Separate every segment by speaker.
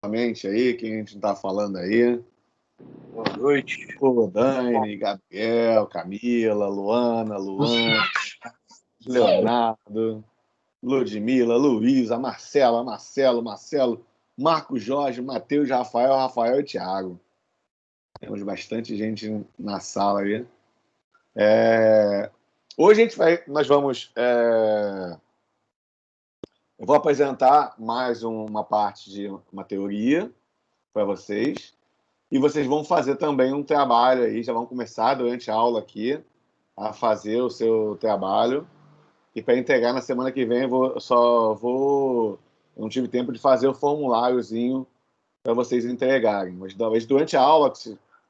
Speaker 1: novamente aí, quem a gente está falando aí.
Speaker 2: Boa noite.
Speaker 1: Ô, Dani, Gabriel, Camila, Luana, Luan, Leonardo, Ludmila, Luísa, Marcela, Marcelo, Marcos Jorge, Matheus, Rafael e Thiago. Temos bastante gente na sala aí. Hoje nós vamos... Eu vou apresentar mais uma parte de uma teoria para vocês. E vocês vão fazer também um trabalho aí, já vão começar durante a aula aqui a fazer o seu trabalho. E para entregar na semana que vem, eu não tive tempo de fazer o formuláriozinho para vocês entregarem. Mas talvez durante a aula,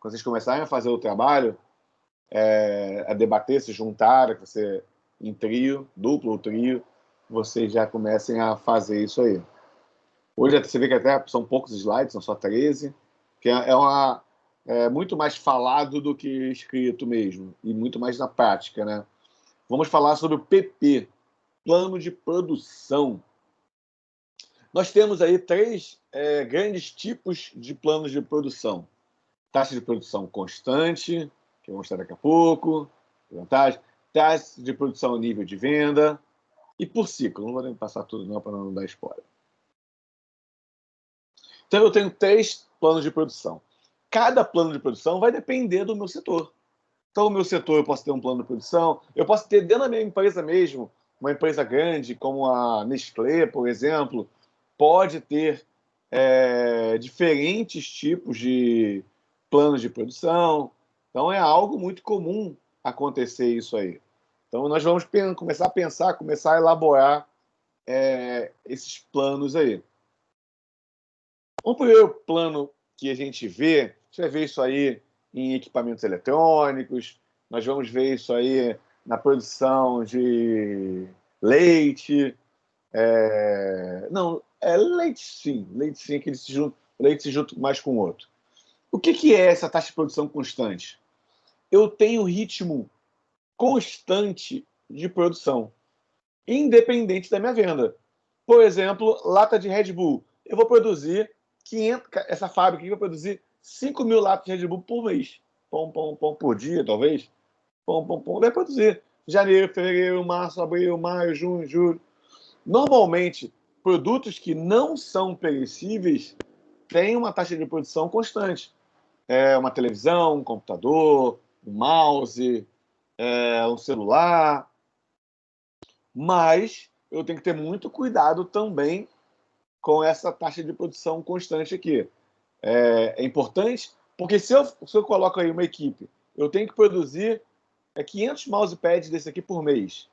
Speaker 1: quando vocês começarem a fazer o trabalho, a debater, se juntar, em trio, duplo ou trio, vocês já comecem a fazer isso aí. Hoje você vê que até são poucos slides, são só 13, que é muito mais falado do que escrito mesmo, e muito mais na prática, né? Vamos falar sobre o PP, Plano de Produção. Nós temos aí três grandes tipos de planos de produção. Taxa de produção constante, que eu vou mostrar daqui a pouco, vantagem, taxa de produção nível de venda, e por ciclo. Não vou nem passar tudo não, para não dar spoiler. Então, eu tenho 3 planos de produção. Cada plano de produção vai depender do meu setor. Então, no meu setor, eu posso ter um plano de produção, eu posso ter dentro da minha empresa mesmo, uma empresa grande, como a Nestlé, por exemplo, pode ter diferentes tipos de planos de produção. Então, é algo muito comum acontecer isso aí. Então, nós vamos começar a pensar, começar a elaborar esses planos aí. O primeiro plano que a gente vai ver isso aí em equipamentos eletrônicos, nós vamos ver isso aí na produção de leite. Leite sim, que leite se junta mais com o outro. O que é essa taxa de produção constante? Eu tenho ritmo constante de produção, independente da minha venda. Por exemplo, lata de Red Bull. Eu vou produzir 500, essa fábrica aqui vai produzir 5.000 latas de Red Bull por mês. Por dia, talvez. Vai produzir. Janeiro, fevereiro, março, abril, maio, junho, julho. Normalmente, produtos que não são perecíveis têm uma taxa de produção constante. Uma televisão, um computador, um mouse, um celular. Mas eu tenho que ter muito cuidado também com essa taxa de produção constante aqui. É importante, porque se eu coloco aí uma equipe, eu tenho que produzir 500 mousepads desse aqui por mês.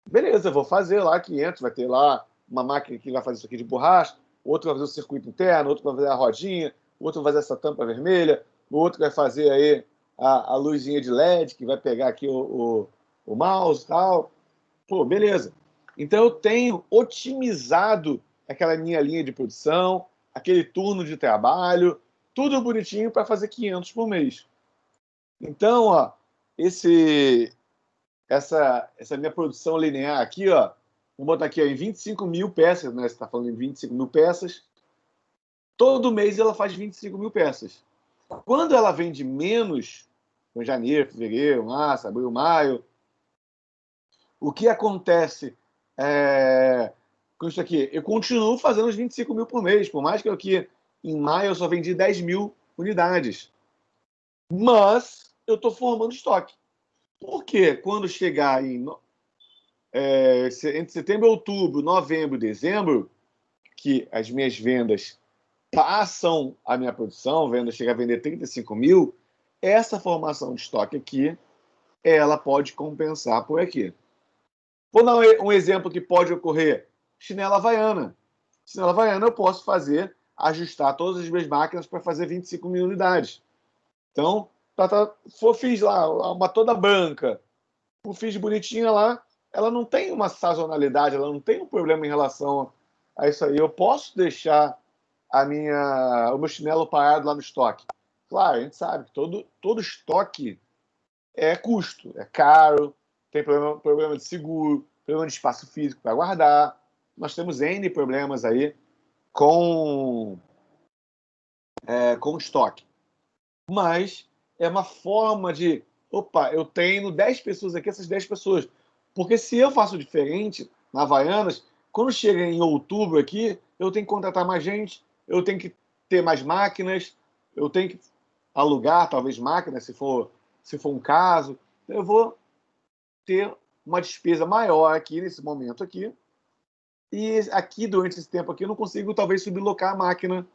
Speaker 1: Beleza, eu vou fazer lá 500, vai ter lá uma máquina que vai fazer isso aqui de borracha, outro vai fazer o circuito interno, outro vai fazer a rodinha, outro vai fazer essa tampa vermelha, o outro vai fazer aí a luzinha de LED, que vai pegar aqui o mouse e tal. Pô, beleza. Então eu tenho otimizado aquela minha linha de produção, aquele turno de trabalho, tudo bonitinho para fazer 500 por mês. Então, ó, essa minha produção linear aqui, ó, vamos botar aqui ó, em 25 mil peças, né? Você está falando em 25 mil peças. Todo mês ela faz 25 mil peças. Quando ela vende menos, em janeiro, fevereiro, março, abril, maio, o que acontece com isso aqui? Eu continuo fazendo os 25 mil por mês, por mais que aqui em maio eu só vendi 10 mil unidades. Mas eu estou formando estoque. Porque quando chegar entre setembro, outubro, novembro, dezembro, que as minhas vendas passam a minha produção, chega a vender 35 mil, essa formação de estoque aqui, ela pode compensar por aqui. Vou dar um exemplo que pode ocorrer. Chinela havaiana. Chinela havaiana eu posso ajustar todas as minhas máquinas para fazer 25 mil unidades. Então, fiz lá uma toda branca, fiz bonitinha lá, ela não tem uma sazonalidade, ela não tem um problema em relação a isso aí. Eu posso deixar o meu chinelo parado lá no estoque. Claro, a gente sabe que todo estoque é custo, é caro, tem problema de seguro, problema de espaço físico para guardar. Nós temos N problemas aí com com estoque. Mas é uma forma de, opa, eu tenho 10 pessoas aqui, essas 10 pessoas. Porque se eu faço diferente na Havaianas, quando chega em outubro aqui, eu tenho que contratar mais gente, eu tenho que ter mais máquinas, eu tenho que alugar talvez máquinas, se for um caso. Eu vou ter uma despesa maior aqui nesse momento aqui. E aqui, durante esse tempo aqui, eu não consigo talvez sublocar a máquina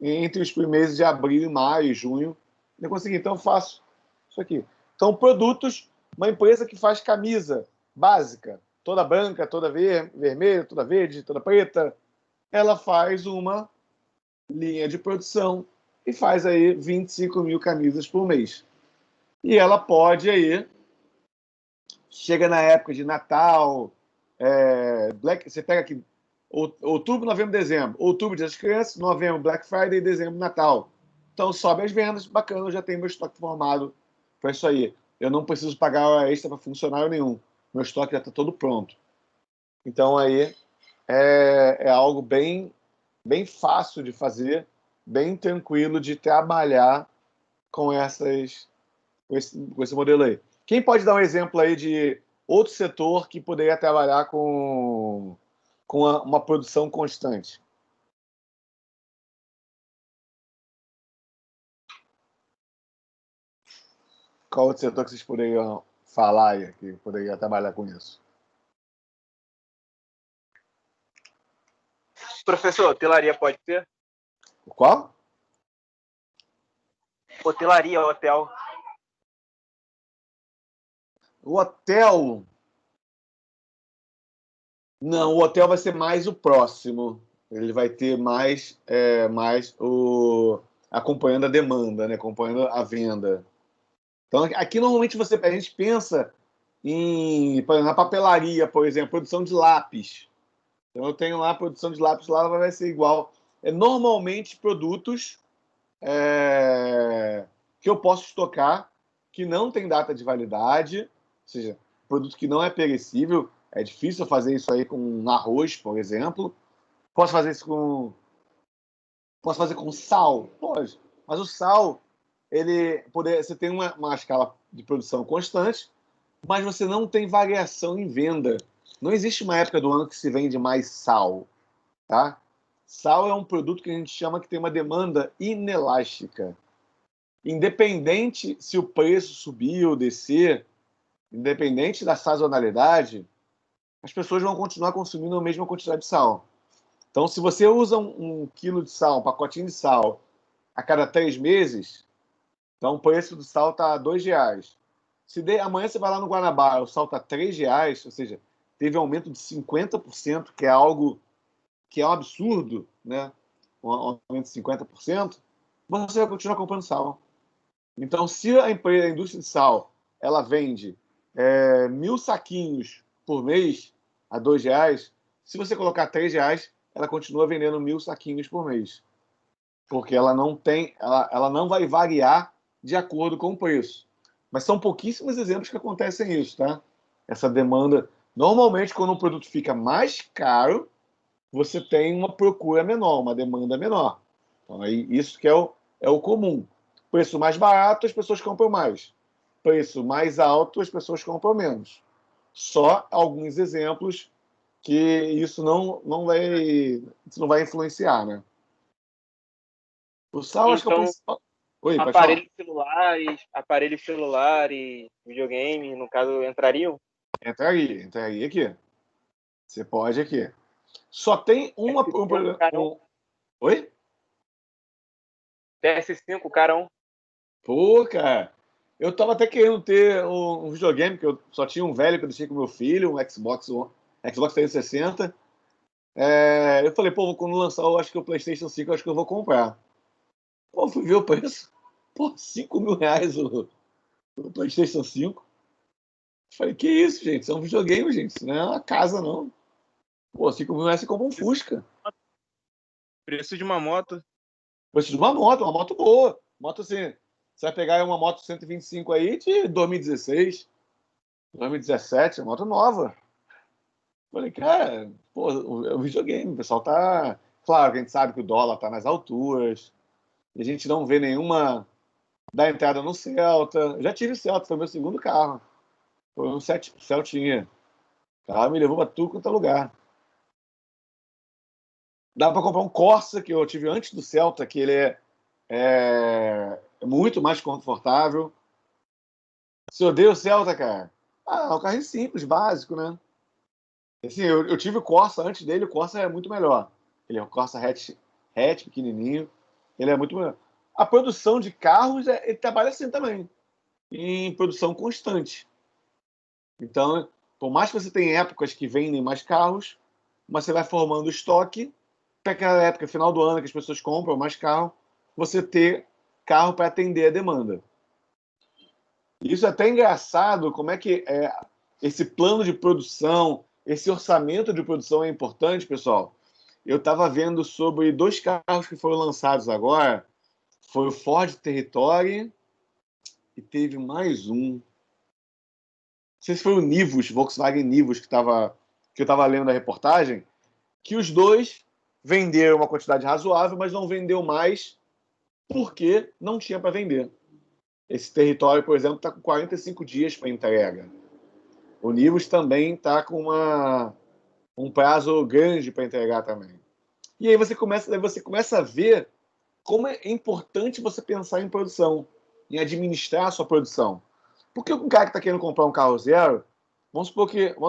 Speaker 1: entre os meses de abril, maio e junho. Não consegui, então eu faço isso aqui. Então, produtos, uma empresa que faz camisa básica, toda branca, toda vermelha, toda verde, toda preta, ela faz uma linha de produção e faz aí 25 mil camisas por mês. E ela pode aí, chega na época de Natal, você pega aqui outubro, novembro, dezembro. Outubro, Dia das Crianças, novembro, Black Friday, dezembro, Natal. Então sobe as vendas, bacana, eu já tenho meu estoque formado para isso aí. Eu não preciso pagar hora extra para funcionário nenhum. Meu estoque já está todo pronto. Então aí é algo bem, bem fácil de fazer, bem tranquilo de trabalhar com com esse modelo aí. Quem pode dar um exemplo aí de outro setor que poderia trabalhar com uma produção constante? Qual outro setor que vocês poderiam falar aí, que poderia trabalhar com isso?
Speaker 2: Professor, hotelaria pode ser?
Speaker 1: Qual?
Speaker 2: Hotelaria, hotel.
Speaker 1: O hotel. Não, o hotel vai ser mais o próximo. Ele vai ter mais acompanhando a demanda, né? Acompanhando a venda. Então, aqui normalmente a gente pensa por exemplo, na papelaria, por exemplo, produção de lápis. Então, eu tenho lá a produção de lápis, lá vai ser igual. Normalmente produtos que eu posso estocar, que não tem data de validade, ou seja, produto que não é perecível. É difícil fazer isso aí com arroz, por exemplo. Posso fazer isso Posso fazer com sal? Pode. Mas o sal, você tem uma escala de produção constante, mas você não tem variação em venda. Não existe uma época do ano que se vende mais sal, tá? Sal é um produto que a gente chama que tem uma demanda inelástica. Independente se o preço subir ou descer, independente da sazonalidade, as pessoas vão continuar consumindo a mesma quantidade de sal. Então, se você usa um quilo de sal, um pacotinho de sal, a cada 3 meses, então o preço do sal está R$ 2. Amanhã você vai lá no Guanabara, o sal está R$ 3, ou seja, teve um aumento de 50%, que é algo que é um absurdo, né? Um aumento de 50%, você vai continuar comprando sal. Então, se a indústria de sal ela vende 1.000 saquinhos por mês a R$ 2, se você colocar R$ 3, ela continua vendendo 1.000 saquinhos por mês, porque ela não vai variar de acordo com o preço. Mas são pouquíssimos exemplos que acontecem isso, tá? Essa demanda. Normalmente, quando um produto fica mais caro, você tem uma procura menor, uma demanda menor. Então, aí, isso que é o comum. Preço mais barato, as pessoas compram mais. Preço mais alto, as pessoas compram menos. Só alguns exemplos que isso não vai influenciar, né? O sal, acho que é o
Speaker 2: Então,
Speaker 1: principal. Oi, pode falar.
Speaker 2: aparelhos celulares, videogame, no caso, entrariam?
Speaker 1: Entraria aqui. Você pode aqui. Só tem
Speaker 2: PS5, carão.
Speaker 1: Oi?
Speaker 2: PS5, carão.
Speaker 1: Pô, cara, eu tava até querendo ter um videogame, que eu só tinha um velho que eu deixei com meu filho, um Xbox 360. Eu falei, pô, quando lançar, eu acho que o PlayStation 5, eu acho que eu vou comprar. Pô, fui ver o preço. Pô, R$ 5.000 o PlayStation 5. Falei, que isso, gente? Isso é um videogame, gente. Isso não é uma casa, não. Pô, R$ 5.000 você compra um Fusca.
Speaker 2: Preço de uma moto.
Speaker 1: Preço de uma moto boa. Moto assim, você vai pegar uma moto 125 aí de 2016, 2017, uma moto nova. Falei, cara, pô, o videogame, o pessoal tá. Claro que a gente sabe que o dólar tá nas alturas, e a gente não vê nenhuma da entrada no Celta. Eu já tive Celta, foi meu segundo carro. Foi um Celtinha. O carro me levou para tudo quanto é lugar. Dá para comprar um Corsa, que eu tive antes do Celta, que ele é muito mais confortável. Se eu odeio o Celta, cara, é um carrinho simples, básico, né? Assim, eu tive o Corsa antes dele, o Corsa é muito melhor. Ele é um Corsa hatch pequenininho, ele é muito melhor. A produção de carros, ele trabalha assim também, em produção constante. Então, por mais que você tenha épocas que vendem mais carros, mas você vai formando estoque, para aquela época, final do ano, que as pessoas compram mais carro, você ter carro para atender a demanda. Isso é até engraçado, como é que esse plano de produção, esse orçamento de produção é importante, pessoal. Eu estava vendo sobre 2 carros que foram lançados agora. Foi o Ford Territory e teve mais um. Não sei se foi o Nivus, Volkswagen Nivus, que eu estava lendo a reportagem, que os dois venderam uma quantidade razoável, mas não vendeu mais porque não tinha para vender. Esse Território, por exemplo, está com 45 dias para entrega. O Nivus também está com um prazo grande para entregar também. E aí você começa a ver como é importante você pensar em produção, em administrar a sua produção. Porque um cara que está querendo comprar um carro zero, vamos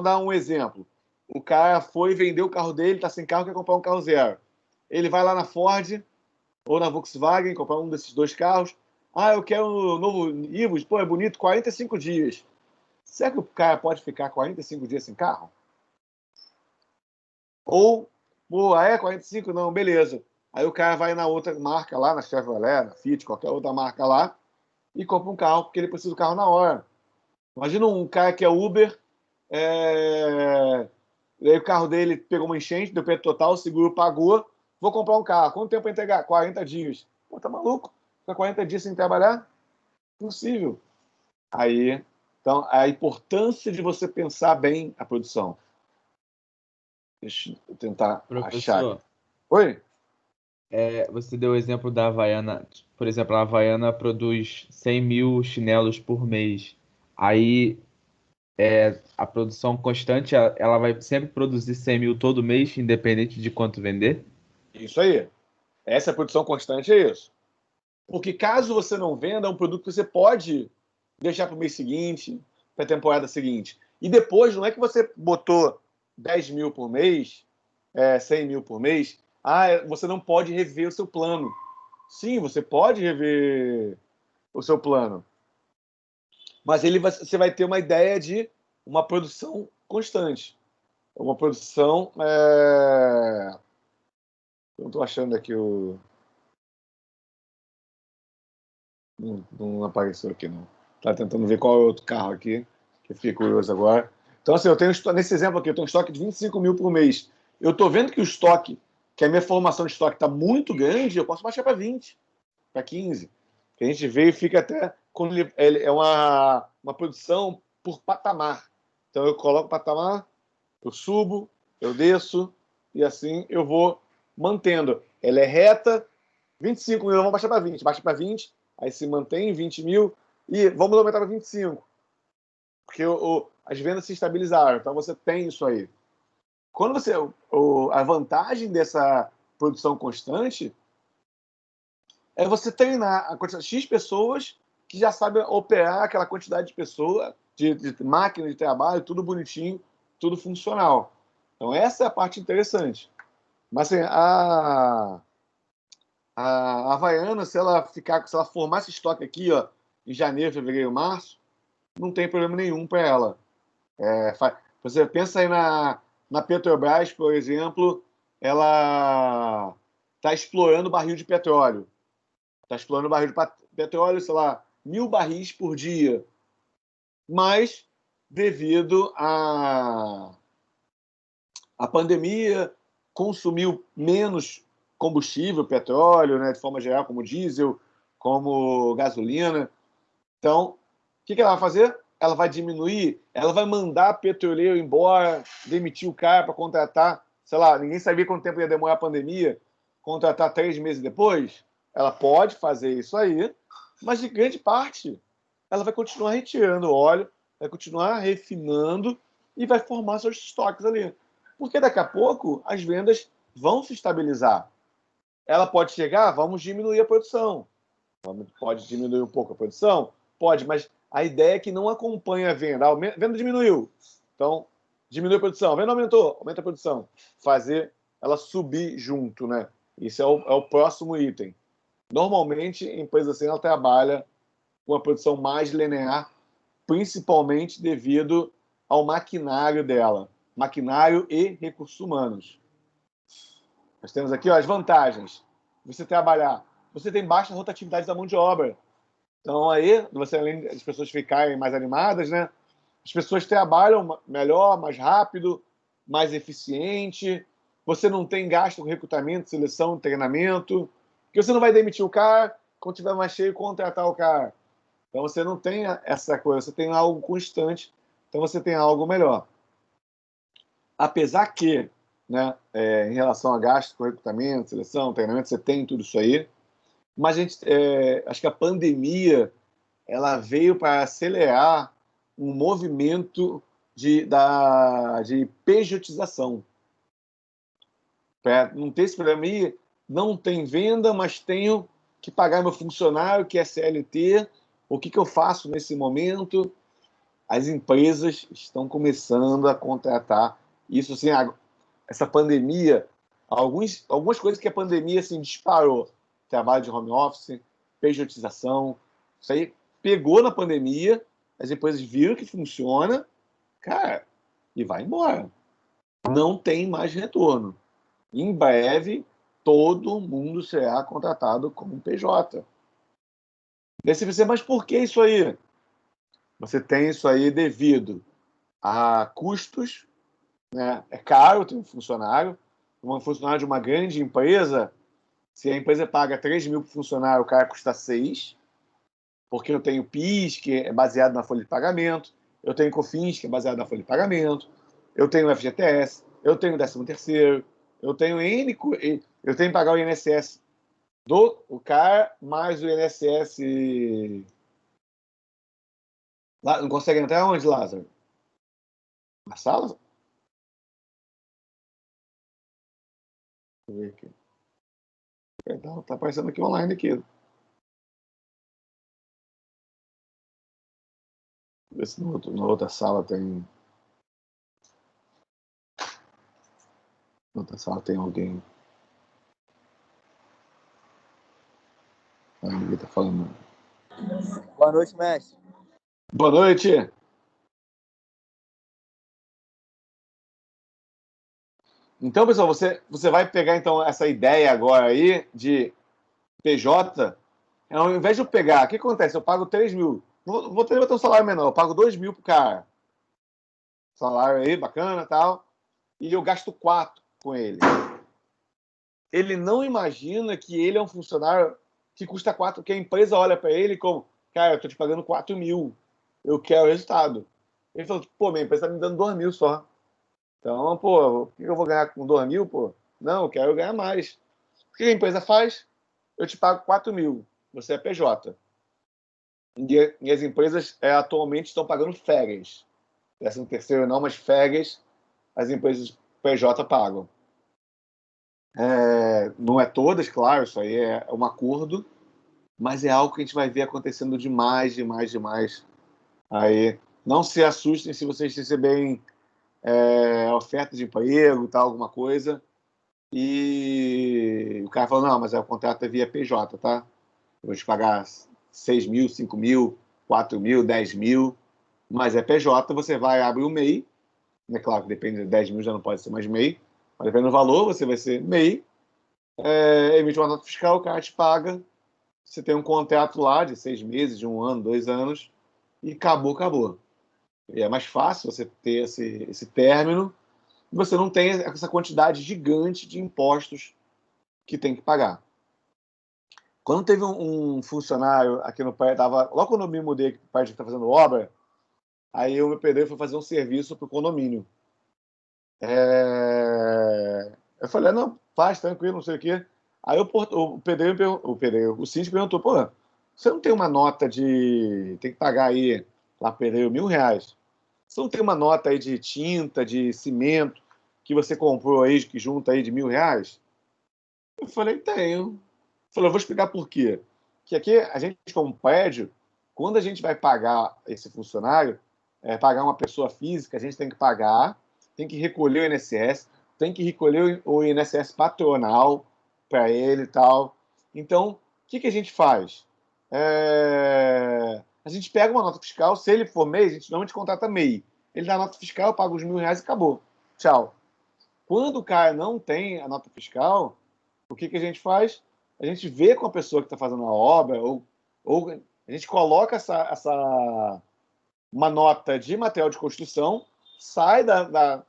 Speaker 1: dar um exemplo. O cara foi vender o carro dele, está sem carro, quer comprar um carro zero. Ele vai lá na Ford ou na Volkswagen, comprar um desses 2 carros. Ah, eu quero um novo Nivus, pô, é bonito, 45 dias. Será que o cara pode ficar 45 dias sem carro? Ou, pô, 45? Não, beleza. Aí o cara vai na outra marca lá, na Chevrolet, na Fiat, qualquer outra marca lá, e compra um carro, porque ele precisa do carro na hora. Imagina um cara que é Uber, e aí o carro dele pegou uma enchente, deu preto total, o seguro pagou, vou comprar um carro. Quanto tempo para entregar? 40 dias. Pô, tá maluco? Fica 40 dias sem trabalhar? Impossível. Aí, então, a importância de você pensar bem a produção. Deixa eu tentar achar aqui.
Speaker 3: Professor,
Speaker 1: Oi?
Speaker 3: você deu o exemplo da Havaiana. Por exemplo, a Havaiana produz 100 mil chinelos por mês. Aí, a produção constante, ela vai sempre produzir 100 mil todo mês, independente de quanto vender?
Speaker 1: Isso aí. Essa produção constante é isso. Porque caso você não venda, é um produto que você pode deixar para o mês seguinte, para a temporada seguinte. E depois, não é que você botou 10 mil por mês, 100 mil por mês, você não pode rever o seu plano. Sim, você pode rever o seu plano. Mas você vai ter uma ideia de uma produção constante. Uma produção. Não estou achando aqui o. Não apareceu aqui, não. Tá tentando ver qual é o outro carro aqui, que eu fiquei curioso agora. Então, assim, nesse exemplo aqui, eu tenho um estoque de 25 mil por mês. Eu estou vendo que o estoque, que a minha formação de estoque está muito grande, eu posso baixar para 20, para 15. Que a gente vê e fica até. Quando ele é uma produção por patamar. Então, eu coloco o patamar, eu subo, eu desço, e assim eu vou mantendo. Ela é reta, 25 mil, vamos baixar para 20. Baixa para 20, aí se mantém 20 mil, e vamos aumentar para 25. Porque as vendas se estabilizaram, então você tem isso aí. Quando você. A vantagem dessa produção constante é você treinar a quantidade X pessoas que já sabem operar aquela quantidade de pessoas, de máquina de trabalho, tudo bonitinho, tudo funcional. Então, essa é a parte interessante. Mas assim, a Havaiana, se ela formar esse estoque aqui, ó, em janeiro, fevereiro, março, não tem problema nenhum para ela. Você pensa aí na Petrobras, por exemplo, ela está explorando barril de petróleo. Está explorando barril de petróleo, sei lá, 1.000 barris por dia. Mas, devido à pandemia, consumiu menos combustível, petróleo, né, de forma geral, como diesel, como gasolina. Então, o que ela vai fazer? Ela vai diminuir, ela vai mandar petroleiro embora, demitir o cara para contratar, sei lá, ninguém sabia quanto tempo ia demorar a pandemia, contratar 3 meses depois. ela pode fazer isso aí, mas de grande parte ela vai continuar retirando óleo, vai continuar refinando e vai formar seus estoques ali. Porque daqui a pouco as vendas vão se estabilizar. Ela pode chegar, vamos diminuir a produção. Pode diminuir um pouco a produção? Pode, mas a ideia é que não acompanhe a venda. A venda diminuiu. Então, diminui a produção. A venda aumentou, aumenta a produção. Fazer ela subir junto, né? Isso é o próximo item. Normalmente, a empresa assim, ela trabalha com uma produção mais linear, principalmente devido ao maquinário dela. Maquinário e recursos humanos. Nós temos aqui as vantagens. Você trabalhar. Você tem baixa rotatividade da mão de obra. Então, aí, você, além das pessoas ficarem mais animadas, né? As pessoas trabalham melhor, mais rápido, mais eficiente. Você não tem gasto com recrutamento, seleção, treinamento. Porque você não vai demitir o cara, quando tiver mais cheio, contratar o cara. Então, você não tem essa coisa. Você tem algo constante. Então, você tem algo melhor. Apesar que, né, em relação a gasto com recrutamento, seleção, treinamento, você tem tudo isso aí. Mas acho que a pandemia ela veio para acelerar um movimento de pejotização. Para não ter esse problema aí, não tem venda, mas tenho que pagar meu funcionário, que é CLT. O que eu faço nesse momento? As empresas estão começando a contratar. Isso, assim, essa pandemia, algumas coisas que a pandemia assim, disparou. Trabalho de home office, pejotização. Isso aí pegou na pandemia, as empresas viram que funciona, cara, e vai embora. Não tem mais retorno. Em breve, todo mundo será contratado como PJ. E aí você pensa, mas por que isso aí? Você tem isso aí devido a custos, né? É caro ter um funcionário. Um funcionário de uma grande empresa, se a empresa paga 3 mil para o funcionário, o cara custa 6, porque eu tenho PIS, que é baseado na folha de pagamento, eu tenho COFINS, que é baseado na folha de pagamento, eu tenho FGTS, eu tenho 13º, eu tenho eu tenho que pagar o INSS do cara, mais o INSS... Não consegue entrar onde, Lázaro? Na sala? Deixa eu ver aqui. Tá aparecendo aqui online aqui. Ver se na outra sala tem. Na outra sala tem alguém. Ninguém tá falando.
Speaker 4: Boa noite, mestre.
Speaker 1: Boa noite. Então, pessoal, você vai pegar então essa ideia agora aí de PJ. Ao invés de eu pegar, o que acontece? Eu pago 3 mil. Vou ter um salário menor, eu pago 2 mil pro cara. Salário aí, bacana e tal. E eu gasto 4 com ele. Ele não imagina que ele é um funcionário que custa 4, que a empresa olha para ele como, cara, eu tô te pagando 4 mil, eu quero o resultado. Ele falou, pô, minha empresa tá me dando 2 mil só. Então, pô, o que eu vou ganhar com 2 mil, pô? Não, eu quero ganhar mais. O que a empresa faz? Eu te pago 4 mil, você é PJ. E as empresas atualmente estão pagando férias. 13º não, mas férias as empresas PJ pagam. Não é todas, claro, isso aí é um acordo, mas é algo que a gente vai ver acontecendo demais, demais, demais. Aí, não se assustem se vocês receberem oferta de emprego, tal, alguma coisa, e o cara fala, não, mas o contrato é via PJ, tá? Eu vou te pagar 6 mil, 5 mil, 4 mil, 10 mil, mas é PJ, você vai abrir o MEI, é claro que depende, 10 mil já não pode ser mais MEI, mas dependendo do valor, você vai ser MEI, emite uma nota fiscal, o cara te paga, você tem um contrato lá de 6 meses, de 1 ano, 2 anos, e acabou. E é mais fácil você ter esse término, e você não tem essa quantidade gigante de impostos que tem que pagar. Quando teve um funcionário aqui no prédio, logo quando eu me mudei para o prédio que está fazendo obra, aí o meu pedreiro foi fazer um serviço para o condomínio. Eu falei, não, faz, tranquilo, não sei o quê. Aí o síndico perguntou, pô, você não tem uma nota de... Tem que pagar aí, lá pedreiro, R$ 1.000. Você não tem uma nota aí de tinta, de cimento, que você comprou aí, que junta aí de R$ 1.000? Eu falei, tenho. Ele falou, eu vou explicar por quê. Que aqui, a gente, como prédio, quando a gente vai pagar esse funcionário, pagar uma pessoa física, a gente tem que pagar, tem que recolher o INSS, tem que recolher o INSS patronal para ele e tal. Então, o que a gente faz? A gente pega uma nota fiscal, se ele for MEI, a gente normalmente contrata MEI. Ele dá a nota fiscal, paga os R$ 1.000 e acabou. Tchau. Quando o cara não tem a nota fiscal, o que a gente faz? A gente vê com a pessoa que está fazendo a obra, ou a gente coloca uma nota de material de construção, sai da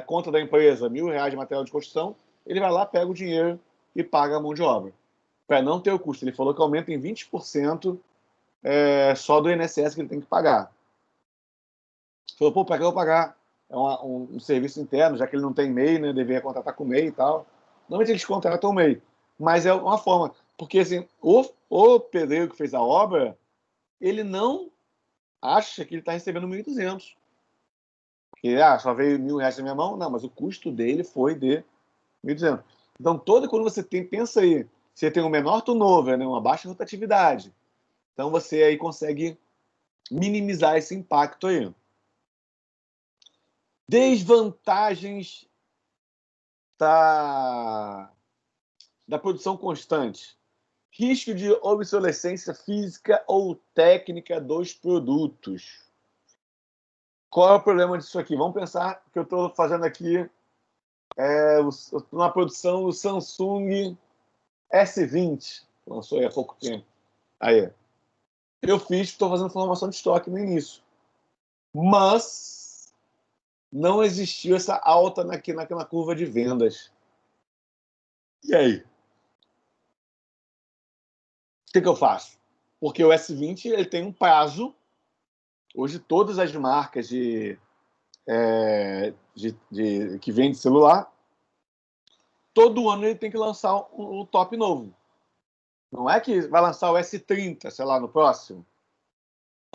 Speaker 1: conta da empresa R$ 1.000 de material de construção, ele vai lá, pega o dinheiro e paga a mão de obra, para não ter o custo. Ele falou que aumenta em 20% só do INSS que ele tem que pagar. Falou, pô, para que eu vou pagar? É um serviço interno, já que ele não tem MEI, né? Deveria contratar com MEI e tal. Normalmente eles contratam o MEI, mas é uma forma, porque assim, o pedreiro que fez a obra, ele não acha que ele está recebendo 1.200. Porque só veio R$ 1.000 na minha mão, não, mas o custo dele foi de 1.200. Então, quando você pensa aí, você tem um menor turnover, né, uma baixa rotatividade, então você aí consegue minimizar esse impacto aí. Desvantagens da produção constante. Risco de obsolescência física ou técnica dos produtos. Qual é o problema disso aqui? Vamos pensar que eu estou fazendo aqui uma produção do Samsung S20, lançou aí há pouco tempo. Aí, estou fazendo formação de estoque no início, mas não existiu essa alta naquela curva de vendas. E aí? O que eu faço? Porque o S20 ele tem um prazo. Hoje todas as marcas que vendem celular, todo ano ele tem que lançar o top novo. Não é que vai lançar o S30, sei lá, no próximo.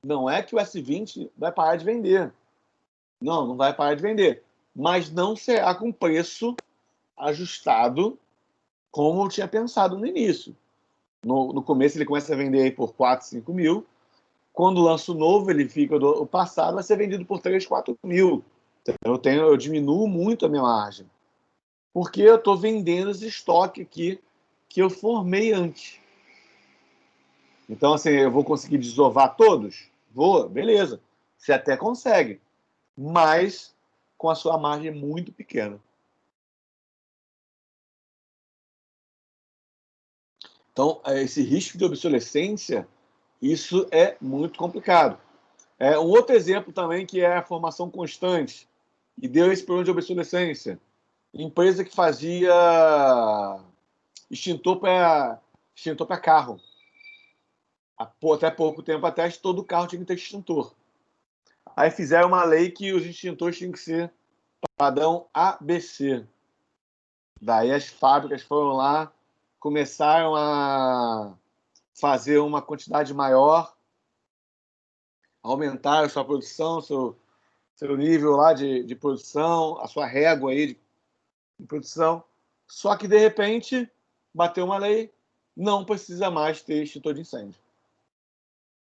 Speaker 1: Não é que o S20 vai parar de vender. Não vai parar de vender. Mas não será com preço ajustado como eu tinha pensado no início. No começo ele começa a vender aí por 4, 5 mil. Quando lança o novo, ele fica o passado, vai ser vendido por 3, 4 mil. Eu diminuo muito a minha margem. Porque eu estou vendendo esse estoque aqui que eu formei antes. Então, assim, eu vou conseguir desovar todos? Vou, beleza. Você até consegue, mas com a sua margem muito pequena. Então, esse risco de obsolescência, isso é muito complicado. Um outro exemplo também que é a formação constante, e deu esse problema de obsolescência. Empresa que fazia extintor para carro. Até pouco tempo atrás, todo carro tinha que ter extintor. Aí fizeram uma lei que os extintores tinham que ser padrão ABC. Daí as fábricas foram lá, começaram a fazer uma quantidade maior, aumentaram a sua produção, seu nível lá de produção, a sua régua aí de produção. Só que, de repente, bateu uma lei, não precisa mais ter extintor de incêndio.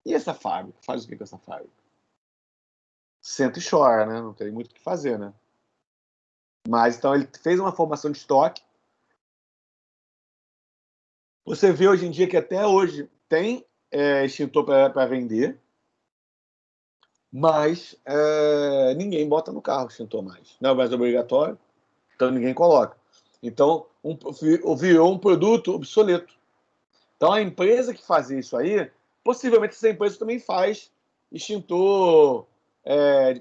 Speaker 1: E essa fábrica? Faz o que com essa fábrica? Senta e chora, né? Não tem muito o que fazer, né? Mas, então, ele fez uma formação de estoque. Você vê hoje em dia que até hoje tem extintor para vender, mas ninguém bota no carro extintor mais. Não é mais obrigatório, então ninguém coloca. Então, virou um produto obsoleto. Então, a empresa que fazia isso aí, possivelmente essa empresa também faz extintor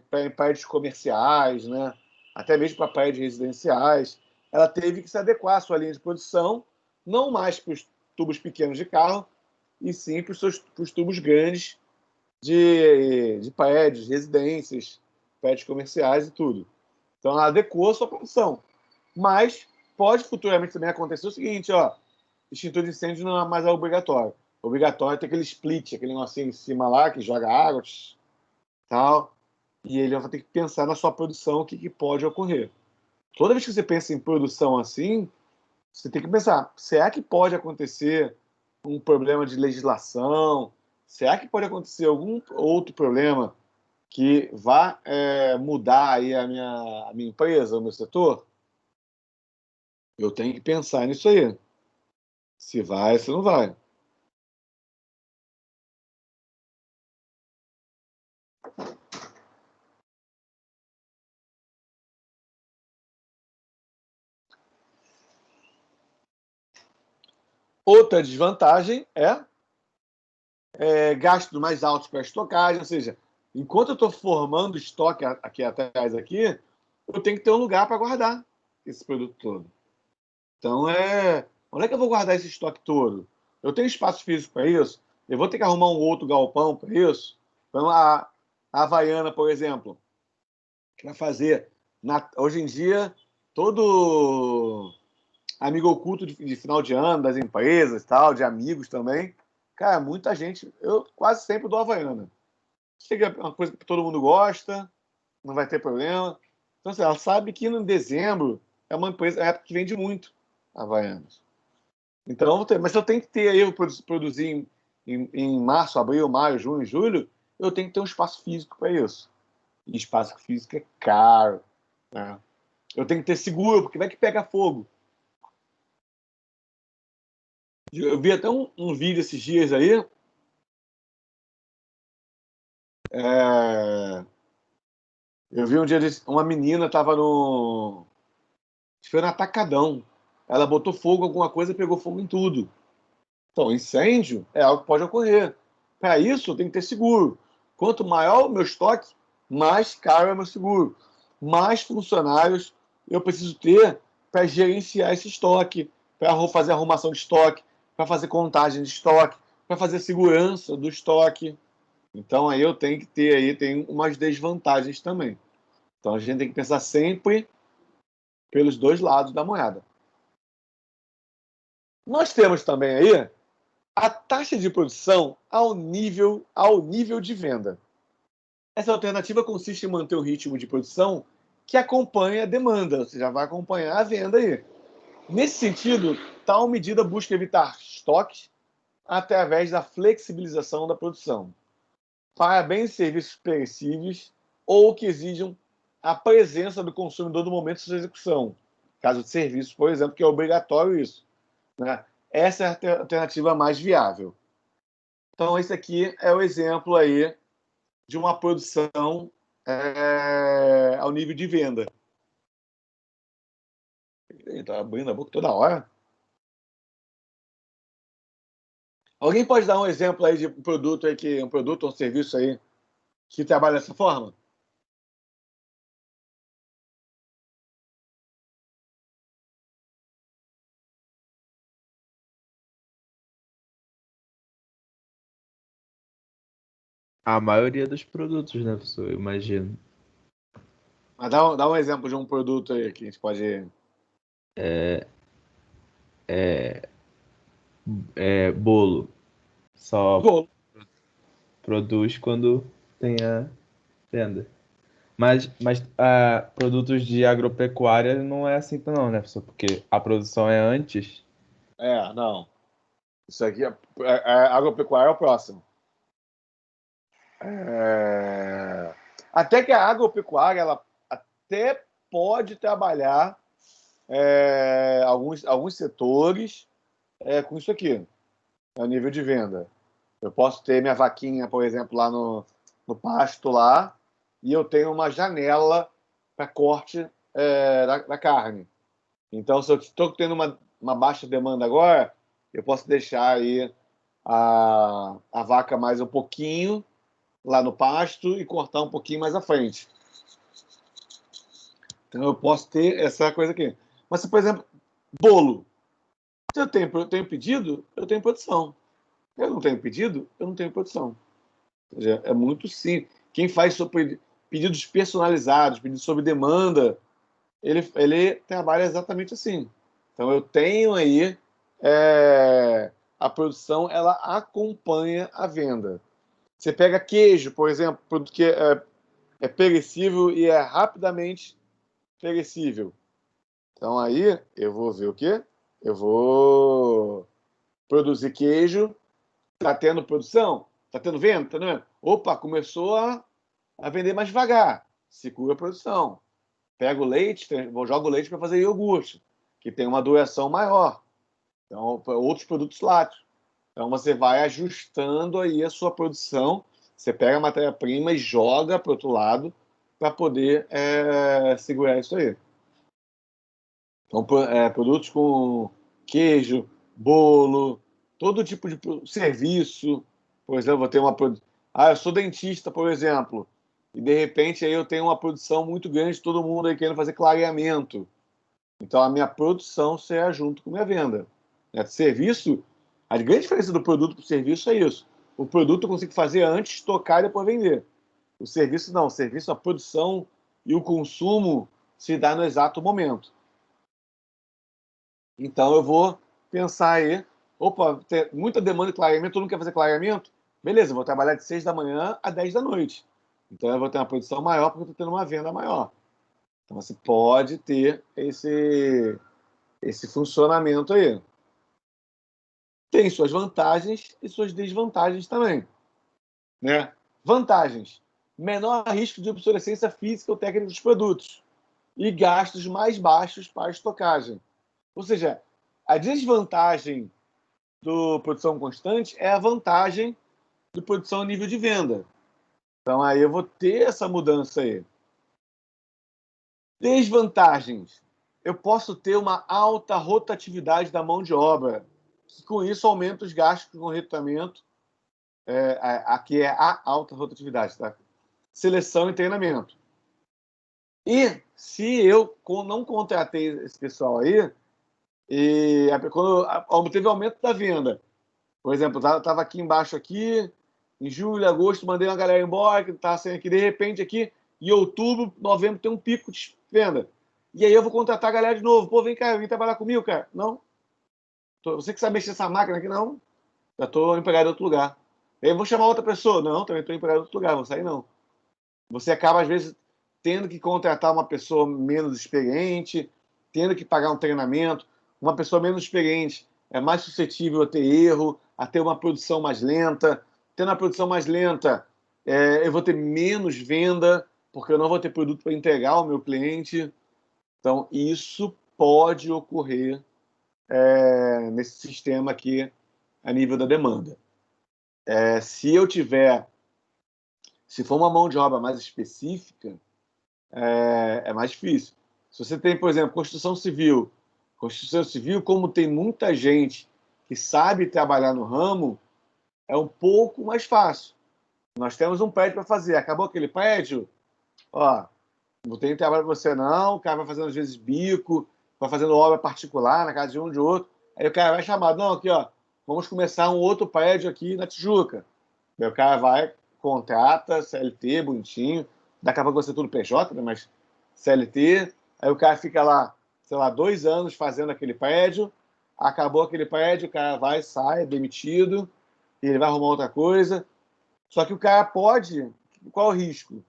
Speaker 1: para prédios comerciais, né? Até mesmo para prédios residenciais. Ela teve que se adequar à sua linha de produção, não mais para os tubos pequenos de carro, e sim para os tubos grandes de prédios, residências, prédios comerciais e tudo. Então, ela adequou a sua produção. Mas pode futuramente também acontecer o seguinte, ó, extintor de incêndio não é mais obrigatório. Obrigatório é ter aquele split, aquele negocinho em cima lá, que joga água, tal, e ele vai ter que pensar na sua produção o que pode ocorrer. Toda vez que você pensa em produção assim, você tem que pensar, será que pode acontecer um problema de legislação? Será que pode acontecer algum outro problema que vá mudar aí a minha empresa, o meu setor? Eu tenho que pensar nisso aí. Se vai, se não vai. Outra desvantagem é gastos mais altos para estocagem, ou seja, enquanto eu estou formando estoque aqui atrás, eu tenho que ter um lugar para guardar esse produto todo. Então, onde é que eu vou guardar esse estoque todo? Eu tenho espaço físico para isso? Eu vou ter que arrumar um outro galpão para isso? Então, a Havaiana, por exemplo, que vai fazer, hoje em dia, todo amigo oculto de final de ano, das empresas, tal, de amigos também. Cara, muita gente, eu quase sempre dou Havaiana. Chega uma coisa que todo mundo gosta, não vai ter problema. Então, assim, ela sabe que em dezembro é uma empresa, época que vende muito Havaianas. Então, mas eu tenho que ter aí, eu produzir em março, abril, maio, junho, julho, eu tenho que ter um espaço físico para isso. E espaço físico é caro, né? Eu tenho que ter seguro, porque vai que pega fogo. Eu vi até um vídeo esses dias aí. Eu vi um dia uma menina estava no. Foi no Atacadão. Ela botou fogo em alguma coisa e pegou fogo em tudo. Então, incêndio é algo que pode ocorrer. Para isso, tem que ter seguro. Quanto maior o meu estoque, mais caro é o meu seguro. Mais funcionários eu preciso ter para gerenciar esse estoque, para fazer arrumação de estoque, para fazer contagem de estoque, para fazer segurança do estoque. Então, aí eu tenho que ter aí, tem umas desvantagens também. Então, a gente tem que pensar sempre pelos dois lados da moeda. Nós temos também aí a taxa de produção ao nível de venda. Essa alternativa consiste em manter o ritmo de produção que acompanha a demanda, ou seja, vai acompanhar a venda aí. Nesse sentido, tal medida busca evitar estoques através da flexibilização da produção para bens e serviços perecíveis ou que exijam a presença do consumidor no momento de sua execução. Caso de serviços, por exemplo, que é obrigatório isso, né? Essa é a alternativa mais viável. Então, esse aqui é o exemplo aí de uma produção ao nível de venda. Ele tá abrindo a boca toda hora. Alguém pode dar um exemplo aí de um produto aí um produto ou um serviço aí que trabalha dessa forma?
Speaker 3: A maioria dos produtos, né, professor? Eu imagino.
Speaker 1: Mas dá um exemplo de um produto aí que a gente pode.
Speaker 3: Bolo. Só
Speaker 1: Bolo.
Speaker 3: produz quando tem a venda. Mas produtos de agropecuária não é assim não, né, professor? Porque a produção é antes.
Speaker 1: Não. Isso aqui agropecuária é o próximo. Até que a agropecuária ela até pode trabalhar alguns setores com isso aqui, a nível de venda. Eu posso ter minha vaquinha, por exemplo, lá no pasto lá, e eu tenho uma janela para corte da carne. Então, se eu estou tendo uma baixa demanda agora, eu posso deixar aí a vaca mais um pouquinho lá no pasto e cortar um pouquinho mais à frente. Então, eu posso ter essa coisa aqui. Mas, se, por exemplo, bolo. Se eu tenho pedido, eu tenho produção. Eu não tenho pedido, eu não tenho produção. Ou seja, é muito simples. Quem faz pedidos personalizados, pedidos sob demanda, ele trabalha exatamente assim. Então, eu tenho aí a produção ela acompanha a venda. Você pega queijo, por exemplo, produto que é perecível e é rapidamente perecível. Então aí eu vou ver o quê? Eu vou produzir queijo. Está tendo produção? Está tendo venda? Tá vendo? Opa, começou a vender mais devagar. Segura a produção. Pego o leite, jogo o leite para fazer iogurte, que tem uma duração maior. Então, outros produtos lácteos. Então, você vai ajustando aí a sua produção. Você pega a matéria-prima e joga para o outro lado para poder segurar isso aí. Então, produtos com queijo, bolo, todo tipo de serviço. Por exemplo, vou ter eu sou dentista, por exemplo, e de repente aí eu tenho uma produção muito grande, todo mundo aí querendo fazer clareamento. Então, a minha produção será junto com a minha venda. Serviço, a grande diferença do produto para o serviço é isso. O produto eu consigo fazer antes, estocar e depois vender. O serviço não. O serviço, a produção e o consumo se dá no exato momento. Então, eu vou pensar aí, opa, tem muita demanda de clareamento, todo mundo quer fazer clareamento? Beleza, eu vou trabalhar de 6 da manhã a 10 da noite. Então, eu vou ter uma produção maior porque eu estou tendo uma venda maior. Então, você pode ter esse funcionamento aí. Tem suas vantagens e suas desvantagens também. Né? Vantagens: menor risco de obsolescência física ou técnica dos produtos e gastos mais baixos para a estocagem. Ou seja, a desvantagem do produção constante é a vantagem do produção a nível de venda. Então, aí eu vou ter essa mudança aí. Desvantagens: eu posso ter uma alta rotatividade da mão de obra, que com isso aumenta os gastos com recrutamento. Aqui é a alta rotatividade, tá? Seleção e treinamento. E se eu não contratei esse pessoal aí, e quando teve aumento da venda, por exemplo, estava aqui embaixo aqui, em julho, agosto, mandei uma galera embora, que estava saindo aqui, de repente aqui, em outubro, novembro, tem um pico de venda. E aí eu vou contratar a galera de novo. Pô, vem cá, vem trabalhar comigo, cara. Não. Você que sabe mexer essa máquina aqui, não. Já estou empregado em outro lugar. Aí eu vou chamar outra pessoa. Não, também estou empregado em outro lugar, vou sair não. Você acaba, às vezes, tendo que contratar uma pessoa menos experiente, tendo que pagar um treinamento. Uma pessoa menos experiente é mais suscetível a ter erro, a ter uma produção mais lenta. Tendo uma produção mais lenta, eu vou ter menos venda, porque eu não vou ter produto para entregar ao meu cliente. Então, isso pode ocorrer nesse sistema aqui a nível da demanda. Se for uma mão de obra mais específica, é mais difícil. Se você tem, por exemplo, construção civil, como tem muita gente que sabe trabalhar no ramo, é um pouco mais fácil. Nós temos um prédio para fazer. Acabou aquele prédio? Ó, não tem trabalho para você não, o cara vai fazendo às vezes bico, vai fazendo obra particular na casa de um de outro. Aí o cara vai chamar, não, aqui ó, vamos começar um outro prédio aqui na Tijuca. Aí o cara vai, contrata, CLT, bonitinho, daqui a pouco você tudo PJ, né, mas CLT, aí o cara fica lá, sei lá, 2 anos fazendo aquele prédio, acabou aquele prédio, o cara vai, sai, é demitido, e ele vai arrumar outra coisa. Só que o cara pode, qual é o risco?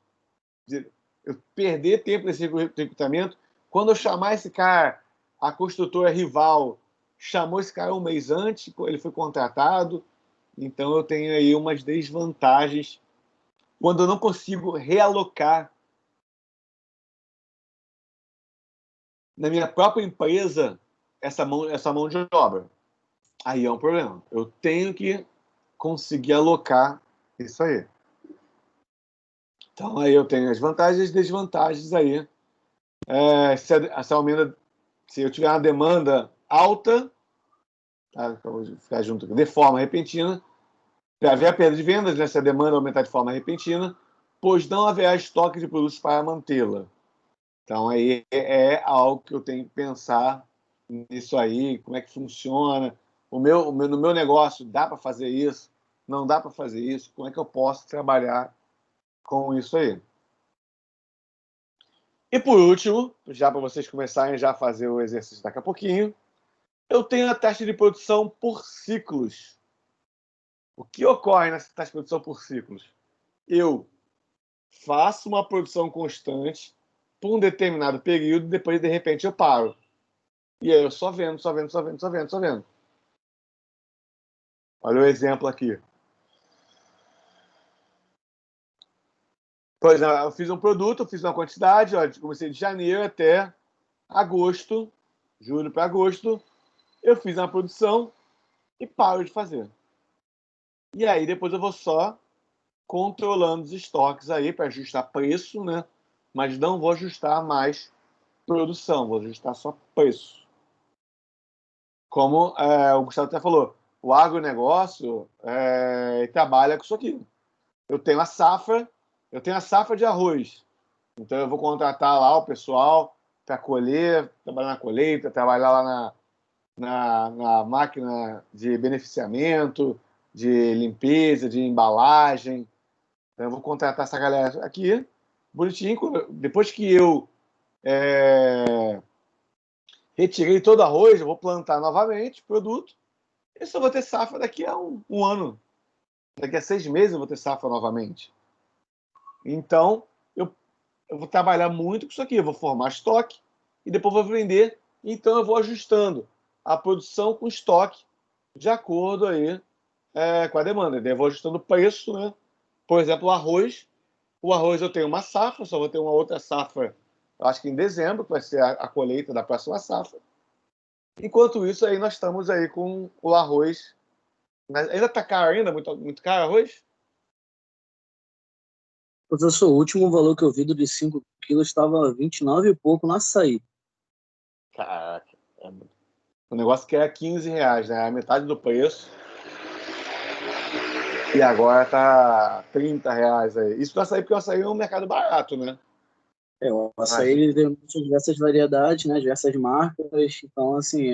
Speaker 1: Eu perder tempo nesse recrutamento. Quando eu chamar esse cara, a construtora rival chamou esse cara um mês antes, ele foi contratado, então eu tenho aí umas desvantagens quando eu não consigo realocar na minha própria empresa essa mão de obra. Aí é um problema. Eu tenho que conseguir alocar isso aí. Então aí eu tenho as vantagens e as desvantagens aí. Se eu tiver uma demanda alta, tá? Eu vou ficar junto aqui, de forma repentina, haver a perda de vendas, né, se a demanda aumentar de forma repentina, pois não haverá estoque de produtos para mantê-la. Então, aí é algo que eu tenho que pensar nisso aí, como é que funciona. No meu negócio, dá para fazer isso? Não dá para fazer isso? Como é que eu posso trabalhar com isso aí? E por último, já para vocês começarem já a fazer o exercício daqui a pouquinho, Eu tenho a taxa de produção por ciclos. O que ocorre nessa taxa de produção por ciclos? Eu faço uma produção constante por um determinado período, depois, de repente, eu paro. E aí eu só vendo. Olha o exemplo aqui. Por exemplo, eu fiz um produto, eu fiz uma quantidade, ó, comecei de janeiro até agosto, julho para agosto, eu fiz uma produção e paro de fazer. E aí depois eu vou só controlando os estoques aí para ajustar preço, né? Mas não vou ajustar mais produção, vou ajustar só preço. Como o Gustavo até falou, o agronegócio trabalha com isso aqui. Eu tenho a safra de arroz. Então eu vou contratar lá o pessoal para colher, trabalhar na colheita, trabalhar lá na máquina de beneficiamento, de limpeza, de embalagem. Então eu vou contratar essa galera aqui, bonitinho. Depois que eu retirei todo o arroz, eu vou plantar novamente o produto. Eu só vou ter safra daqui a um ano. Daqui a 6 meses eu vou ter safra novamente. Então, eu vou trabalhar muito com isso aqui. Eu vou formar estoque e depois vou vender. Então, eu vou ajustando a produção com estoque de acordo aí com a demanda. Eu vou ajustando o preço, né? Por exemplo, o arroz. O arroz eu tenho uma safra, só vou ter uma outra safra, acho que em dezembro, que vai ser a colheita da próxima safra. Enquanto isso, aí nós estamos aí com o arroz. Mas ainda está caro ainda? Muito, muito caro o arroz?
Speaker 5: Professor, o último valor que eu vi de 5 quilos estava 29 e pouco no açaí.
Speaker 1: Caraca. O negócio que era R$ 15, né? A metade do preço. E agora tá R$ 30 aí. Isso do açaí, porque o açaí é um mercado barato, né?
Speaker 5: O açaí ele tem diversas variedades, né? Diversas marcas. Então, assim,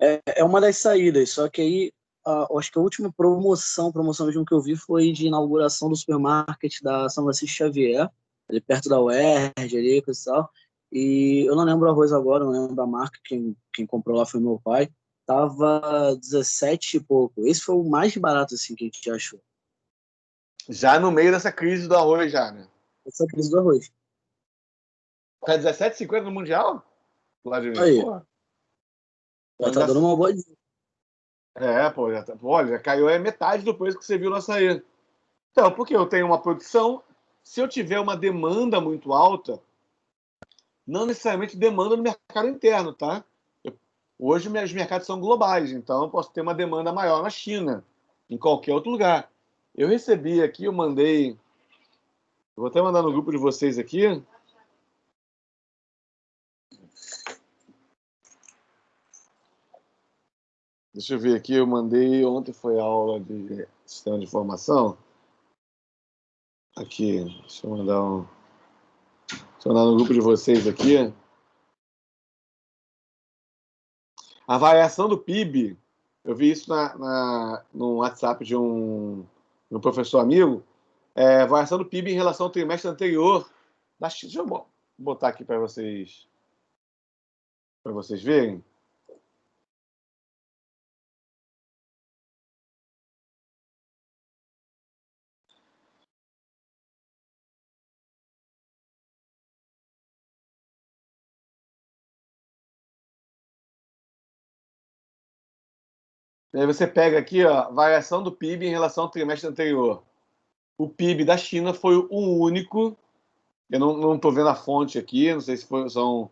Speaker 5: é uma das saídas. Só que aí, acho que a última promoção mesmo que eu vi foi de inauguração do supermarket da São Francisco Xavier, ali perto da UERJ, ali, pessoal. E eu não lembro o arroz agora, não lembro a marca, quem comprou lá foi meu pai. Tava 17 e pouco. Esse foi o mais barato, assim, que a gente achou.
Speaker 1: Já no meio dessa crise do arroz, já, né?
Speaker 5: Essa crise do arroz.
Speaker 1: Tá 17,50 no Mundial? Vladimir,
Speaker 5: Aí,
Speaker 1: porra.
Speaker 5: já tá dando uma boa dica.
Speaker 1: Pô, olha, já caiu metade do preço que você viu no açaí. Então, porque eu tenho uma produção, se eu tiver uma demanda muito alta, não necessariamente demanda no mercado interno, tá? Hoje os mercados são globais, então eu posso ter uma demanda maior na China, em qualquer outro lugar. Eu recebi aqui, eu mandei, vou até mandar no grupo de vocês aqui. Deixa eu ver aqui, eu mandei, ontem foi aula de sistema de informação. Aqui, deixa eu mandar no grupo de vocês aqui. A variação do PIB, eu vi isso no WhatsApp de um professor amigo, a variação do PIB em relação ao trimestre anterior. Deixa eu botar aqui para vocês verem. E aí você pega aqui, ó, variação do PIB em relação ao trimestre anterior. O PIB da China foi o único. Eu não estou vendo a fonte aqui, não sei se são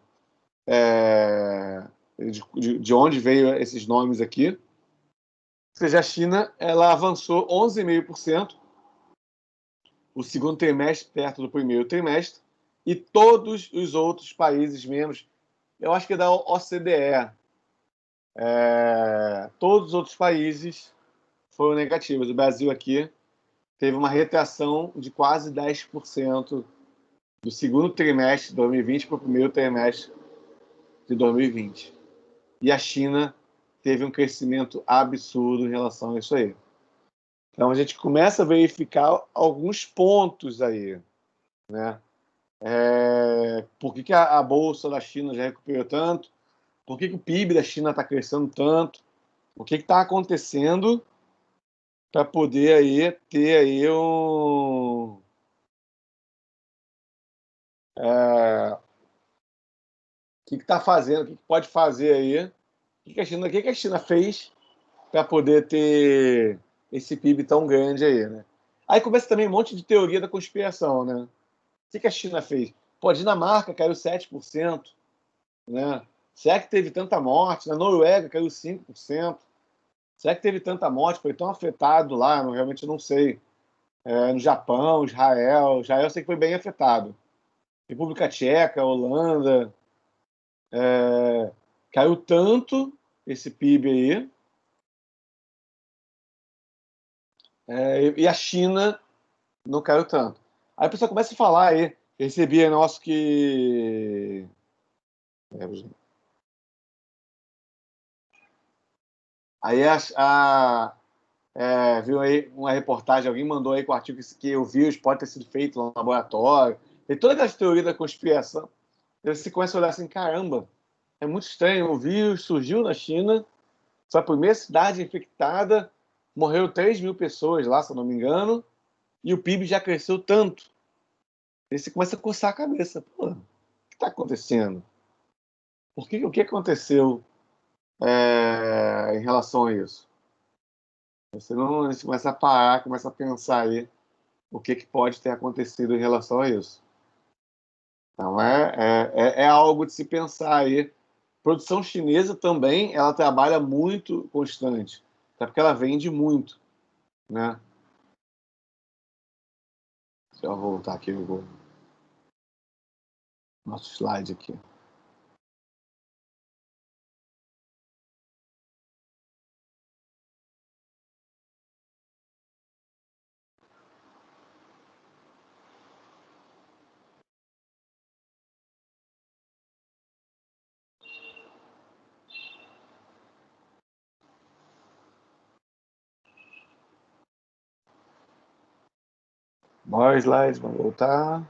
Speaker 1: de onde veio esses nomes aqui. Ou seja, a China ela avançou 11,5% o segundo trimestre perto do primeiro trimestre, e todos os outros países membros, eu acho que é da OCDE, todos os outros países foram negativos. O Brasil aqui teve uma retração de quase 10% do segundo trimestre de 2020 para o primeiro trimestre de 2020. E a China teve um crescimento absurdo em relação a isso aí. Então a gente começa a verificar alguns pontos aí, né? Por que a bolsa da China já recuperou tanto? Por que o PIB da China está crescendo tanto? O que está acontecendo para poder aí ter aí um... o que está fazendo? O que pode fazer aí? O que a China fez para poder ter esse PIB tão grande aí, né? Aí começa também um monte de teoria da conspiração, né? O que a China fez? Pô, a Dinamarca caiu 7%, né? Será que teve tanta morte? Na Noruega caiu 5%. Será que teve tanta morte? Foi tão afetado lá? Realmente não sei. No Japão, Israel eu sei que foi bem afetado. República Tcheca, Holanda, caiu tanto esse PIB aí. E a China não caiu tanto. Aí a pessoa começa a falar aí, recebi nosso que... Aí viu aí uma reportagem, alguém mandou aí com o artigo que o vírus pode ter sido feito no laboratório. Tem todas aquelas teorias da conspiração. Aí você começa a olhar assim, caramba, é muito estranho. O vírus surgiu na China, foi a primeira cidade infectada, morreu 3 mil pessoas lá, se eu não me engano, e o PIB já cresceu tanto. Aí você começa a coçar a cabeça. Pô, o que está acontecendo? O que aconteceu em relação a isso? Você começa a parar, começa a pensar aí o que pode ter acontecido em relação a isso. Então, é algo de se pensar aí. Produção chinesa também, ela trabalha muito constante, até porque ela vende muito, né? Deixa eu voltar aqui no nosso slide aqui. Bora slides, vamos voltar.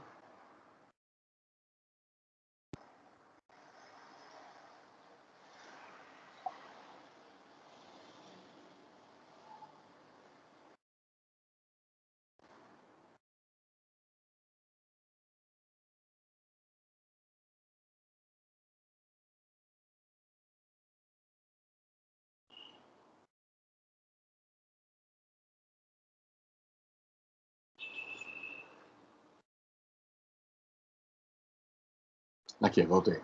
Speaker 1: Aqui, voltei.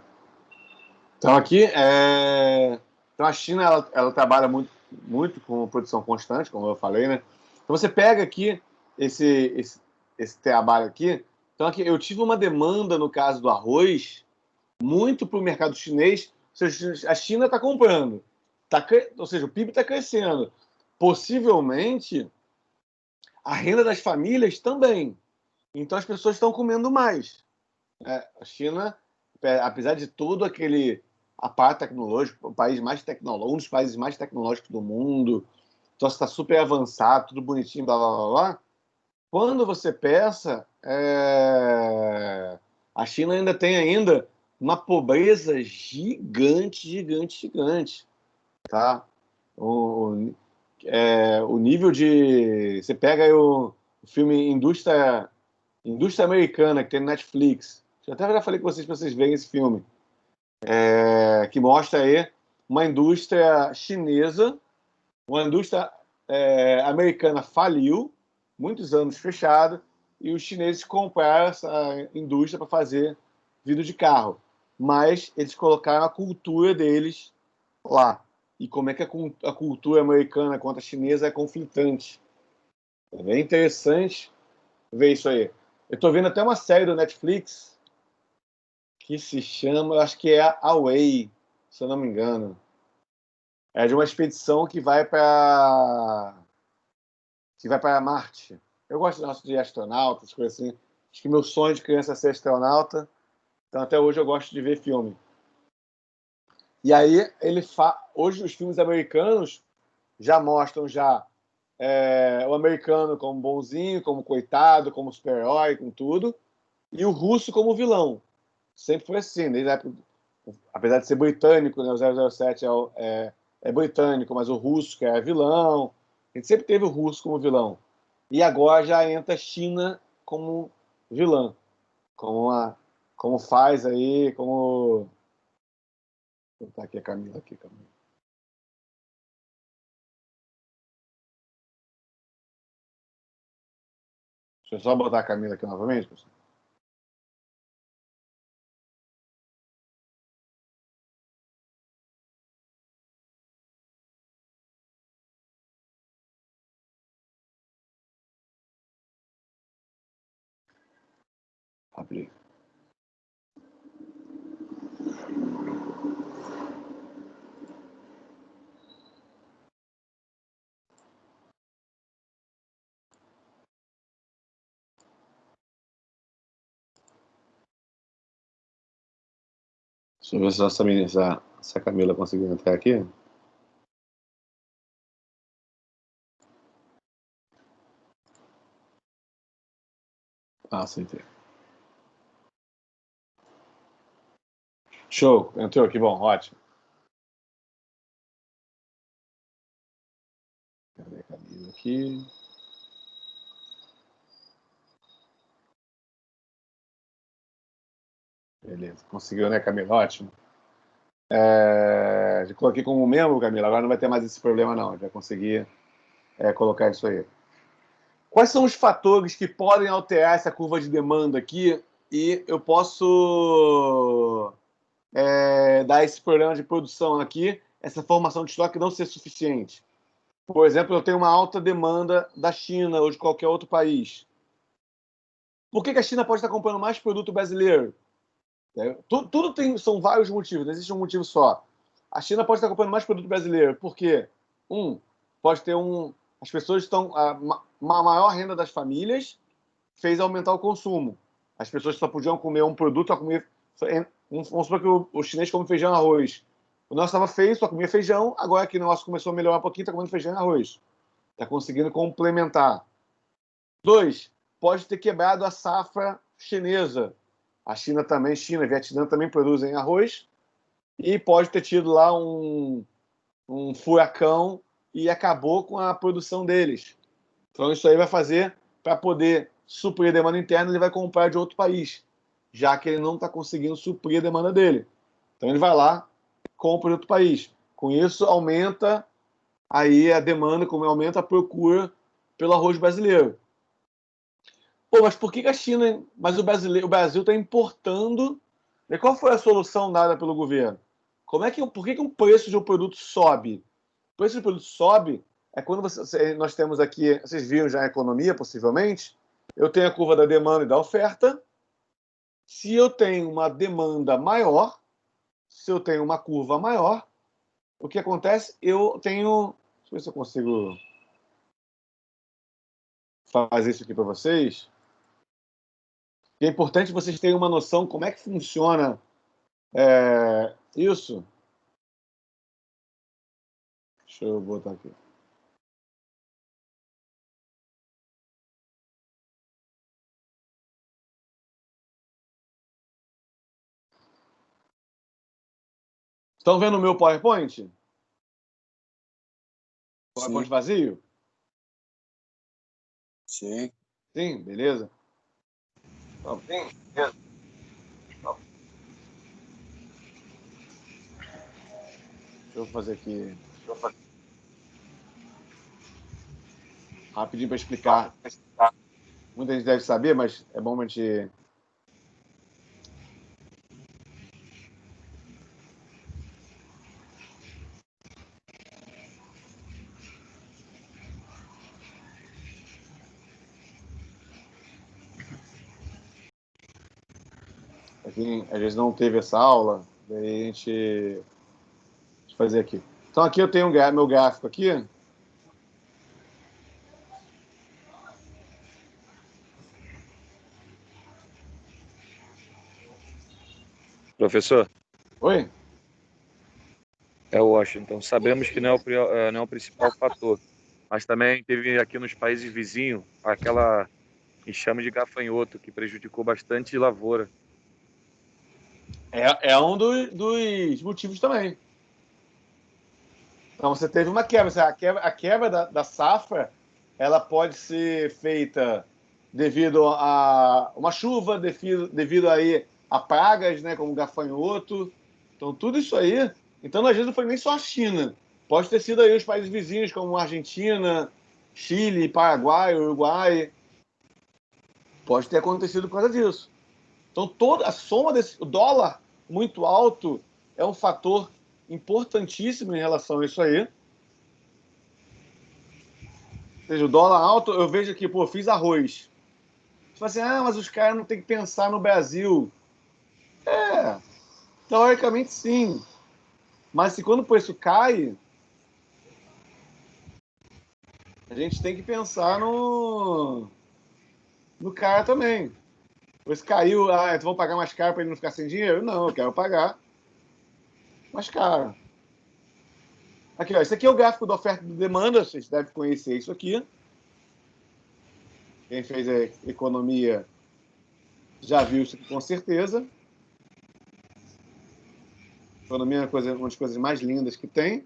Speaker 1: Então aqui, então a China ela trabalha muito com produção constante, como eu falei, né? Então você pega aqui esse trabalho aqui. Então aqui eu tive uma demanda no caso do arroz muito para o mercado chinês. Ou seja, a China está comprando, ou seja, o PIB está crescendo. Possivelmente a renda das famílias também. Então as pessoas estão comendo mais. A China, apesar de todo aquele aparato tecnológico, um dos países mais tecnológicos do mundo, então está super avançado, tudo bonitinho, blá blá blá blá. Quando você pensa, a China ainda tem uma pobreza gigante, gigante, gigante, tá? O nível de... Você pega aí o filme Indústria Americana, que tem no Netflix. Eu até já falei com vocês para vocês verem esse filme. Que mostra aí uma indústria chinesa, uma indústria americana faliu, muitos anos fechada, e os chineses compraram essa indústria para fazer vidro de carro. Mas eles colocaram a cultura deles lá. E como é que a cultura americana contra a chinesa é conflitante. É bem interessante ver isso aí. Eu estou vendo até uma série do Netflix que se chama, acho que é Away, se eu não me engano. É de uma expedição que vai para Marte. Eu gosto de astronautas, coisas assim. Acho que meu sonho de criança é ser astronauta. Então até hoje eu gosto de ver filme. E aí hoje os filmes americanos já mostram o americano como bonzinho, como coitado, como super-herói, com tudo, e o russo como vilão. Sempre foi assim, desde a época apesar de ser britânico, né, o 007 é britânico, mas o russo que é vilão. A gente sempre teve o russo como vilão. E agora já entra a China como vilã. Como faz aí, como... Vou botar aqui a Camila. Deixa eu só botar a Camila aqui novamente, pessoal. Abrir. Deixa eu ver se a Camila conseguiu entrar aqui. Ah, aceitei. Show, entrou, que bom, ótimo. Cadê a Camila aqui? Beleza, conseguiu, né, Camila? Ótimo. Já coloquei como membro, Camila, agora não vai ter mais esse problema, não. Já consegui colocar isso aí. Quais são os fatores que podem alterar essa curva de demanda aqui e eu posso dar esse problema de produção aqui, essa formação de estoque não ser suficiente? Por exemplo, eu tenho uma alta demanda da China ou de qualquer outro país. Por que a China pode estar comprando mais produto brasileiro? São vários motivos, não existe um motivo só. A China pode estar comprando mais produto brasileiro, porque, pode ter as pessoas estão. Uma maior renda das famílias fez aumentar o consumo. As pessoas só podiam comer um produto, vamos supor que o chinês come feijão e arroz. O nosso estava feio, só comia feijão, agora que o nosso começou a melhorar um pouquinho, está comendo feijão e arroz. Está conseguindo complementar. 2, pode ter quebrado a safra chinesa. A China, Vietnã também produzem arroz e pode ter tido lá um furacão e acabou com a produção deles. Então isso aí vai fazer, para poder suprir a demanda interna, ele vai comprar de outro país, já que ele não está conseguindo suprir a demanda dele. Então ele vai lá, compra de outro país. Com isso aumenta aí a demanda, como aumenta a procura pelo arroz brasileiro. Pô, mas por que a China... Mas o Brasil está importando... E qual foi a solução dada pelo governo? Por que o preço de um produto sobe? O preço de um produto sobe quando nós temos aqui... Vocês viram já a economia, possivelmente. Eu tenho a curva da demanda e da oferta. Se eu tenho uma demanda maior, se eu tenho uma curva maior, o que acontece? Eu tenho... Deixa eu ver se eu consigo fazer isso aqui para vocês. E é importante vocês terem uma noção como é que funciona isso. Deixa eu botar aqui. Estão vendo o meu PowerPoint? PowerPoint vazio?
Speaker 4: Sim.
Speaker 1: Sim, beleza. Sim, beleza. Deixa eu fazer aqui. Rapidinho para explicar. Muita gente deve saber, mas é bom a gente... Aqui, às vezes não teve essa aula, daí a gente... Deixa eu fazer aqui. Então aqui eu tenho meu gráfico aqui.
Speaker 6: Professor,
Speaker 1: Oi?
Speaker 6: é o Washington. Sabemos que não é o principal fator, mas também teve aqui nos países vizinhos aquela enxame de gafanhoto que prejudicou bastante a lavoura.
Speaker 1: É um dos motivos também. Então você teve uma quebra. A quebra da safra, ela pode ser feita devido a uma chuva, devido aí a pragas, né, como gafanhoto. Então tudo isso aí. Então às vezes não foi nem só a China. Pode ter sido aí os países vizinhos, como Argentina, Chile, Paraguai, Uruguai. Pode ter acontecido por causa disso. Então toda a soma o dólar muito alto é um fator importantíssimo em relação a isso aí. Ou seja, o dólar alto, eu vejo aqui, pô, fiz arroz. Você fala assim, mas os caras não tem que pensar no Brasil. Teoricamente sim. Mas se quando o preço cai, a gente tem que pensar no cara também. O preço caiu, então vamos pagar mais caro para ele não ficar sem dinheiro? Não, eu quero pagar mais caro. Aqui, ó, esse aqui é o gráfico da oferta e demanda, vocês devem conhecer isso aqui. Quem fez a economia já viu isso aqui com certeza. Economia é uma das coisas mais lindas que tem.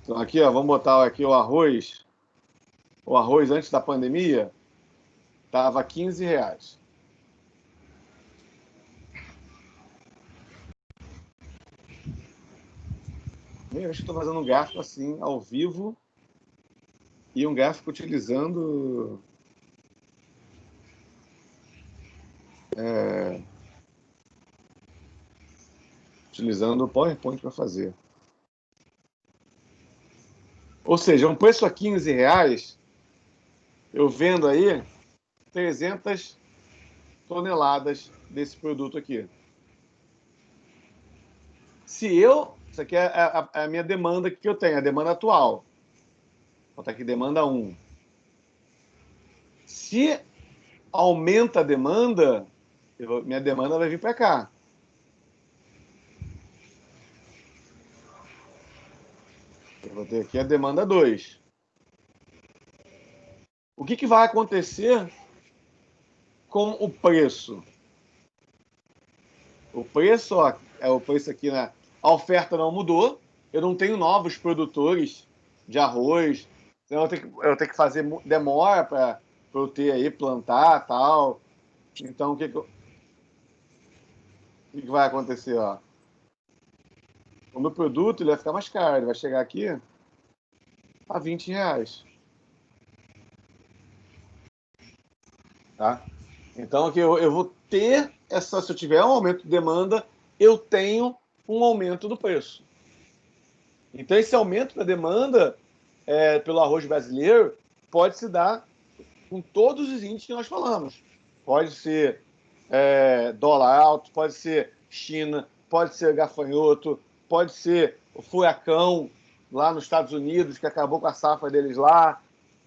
Speaker 1: Então aqui, ó, vamos botar aqui o arroz. O arroz antes da pandemia estava R$15. Eu acho que estou fazendo um gráfico assim, ao vivo, e um gráfico utilizando o PowerPoint para fazer. Ou seja, um preço a R$15, eu vendo aí 300 toneladas desse produto aqui. Isso aqui é a minha demanda que eu tenho, a demanda atual. Vou botar aqui demanda 1. Se aumenta a demanda, minha demanda vai vir para cá. Eu vou ter aqui a demanda 2. O que vai acontecer com o preço? O preço, ó, é o preço aqui, né? A oferta não mudou. Eu não tenho novos produtores de arroz. Então eu tenho que fazer demora para eu ter aí, plantar tal. Então o que vai acontecer? Ó? O meu produto ele vai ficar mais caro. Ele vai chegar aqui a R$20. Tá? Então aqui eu vou ter se eu tiver um aumento de demanda, eu tenho um aumento do preço. Então esse aumento da demanda pelo arroz brasileiro pode se dar com todos os índices que nós falamos. Pode ser dólar alto, pode ser China, pode ser gafanhoto, pode ser o furacão lá nos Estados Unidos, que acabou com a safra deles lá,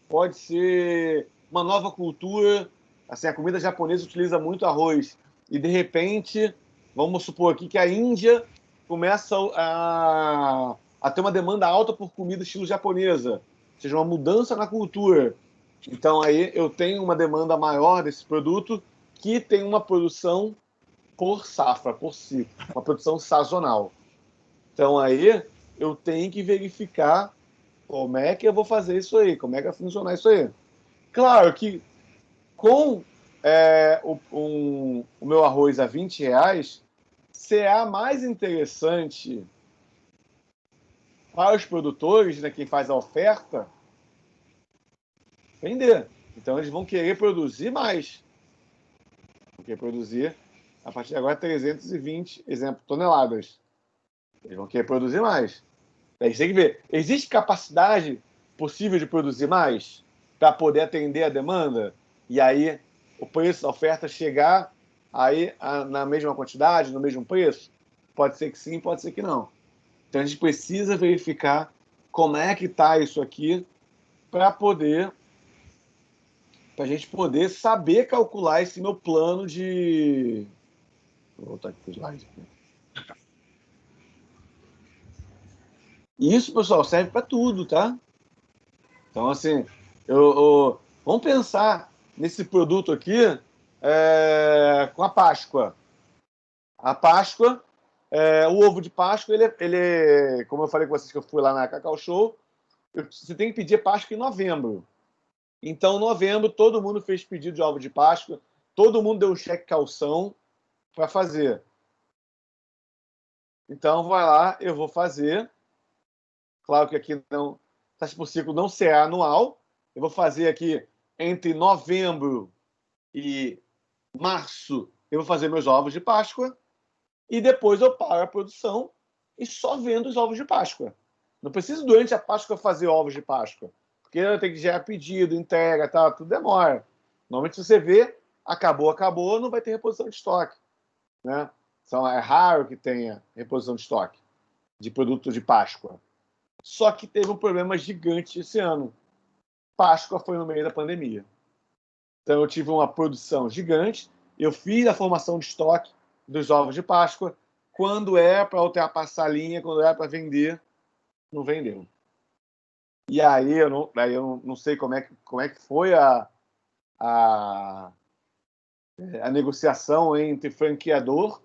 Speaker 1: pode ser uma nova cultura. Assim, a comida japonesa utiliza muito arroz. E, de repente, vamos supor aqui que a Índia começa a ter uma demanda alta por comida estilo japonesa. Ou seja, uma mudança na cultura. Então, aí eu tenho uma demanda maior desse produto que tem uma produção por safra, por ciclo, uma produção sazonal. Então, aí eu tenho que verificar como é que eu vou fazer isso aí, como é que vai funcionar isso aí. Claro que com o meu arroz a R$20, será mais interessante para os produtores, né, quem faz a oferta, vender. Então eles vão querer produzir mais. Vão querer produzir, a partir de agora, 320, exemplo, toneladas. Eles vão querer produzir mais. A gente tem que ver, existe capacidade possível de produzir mais para poder atender a demanda? E aí o preço da oferta chegar aí na mesma quantidade, no mesmo preço? Pode ser que sim, pode ser que não. Então a gente precisa verificar como é que está isso aqui para a gente poder saber calcular esse meu plano de... Vou voltar aqui para o slide. E isso, pessoal, serve para tudo, tá? Então, assim, vamos pensar nesse produto aqui com a Páscoa. A Páscoa, o ovo de Páscoa, ele, como eu falei com vocês que eu fui lá na Cacau Show, você tem que pedir Páscoa em novembro. Então, em novembro, todo mundo fez pedido de ovo de Páscoa, todo mundo deu um cheque calção para fazer. Então, vai lá, eu vou fazer. Claro que aqui não, taxa por ciclo não será anual. Eu vou fazer aqui entre novembro e março, eu vou fazer meus ovos de Páscoa e depois eu paro a produção e só vendo os ovos de Páscoa. Não preciso durante a Páscoa fazer ovos de Páscoa, porque eu tenho que gerar pedido, entrega, tá, tudo demora. Normalmente você vê, acabou, não vai ter reposição de estoque, né? Então é raro que tenha reposição de estoque de produto de Páscoa. Só que teve um problema gigante esse ano. Páscoa foi no meio da pandemia. Então eu tive uma produção gigante, eu fiz a formação de estoque dos ovos de Páscoa, quando é para ultrapassar a linha, quando é para vender, não vendeu. E aí eu não sei como é que foi a negociação entre franqueador,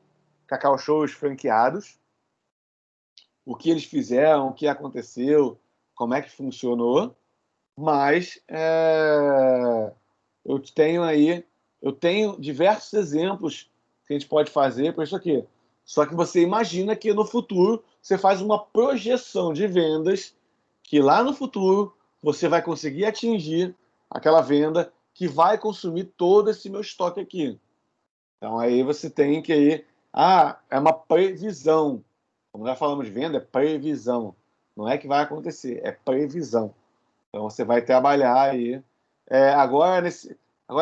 Speaker 1: Cacau Show e os franqueados, o que eles fizeram, o que aconteceu, como é que funcionou, mas eu tenho diversos exemplos que a gente pode fazer para isso aqui. Só que você imagina que no futuro você faz uma projeção de vendas que lá no futuro você vai conseguir atingir aquela venda que vai consumir todo esse meu estoque aqui. Então aí você tem que ir... é uma previsão. Quando nós falamos de venda, é previsão. Não é que vai acontecer, é previsão. Então você vai trabalhar aí. Agora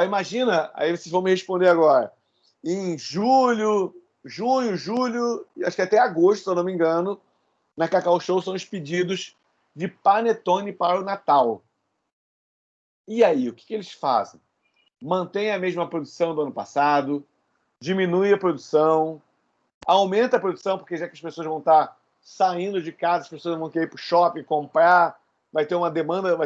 Speaker 1: imagina, aí vocês vão me responder agora. Em junho, julho, acho que até agosto, se eu não me engano, na Cacau Show são os pedidos de panetone para o Natal. E aí, o que eles fazem? Mantém a mesma produção do ano passado, diminui a produção, aumenta a produção, porque já que as pessoas vão estar saindo de casa, as pessoas vão querer ir para o shopping comprar, vai ter uma demanda,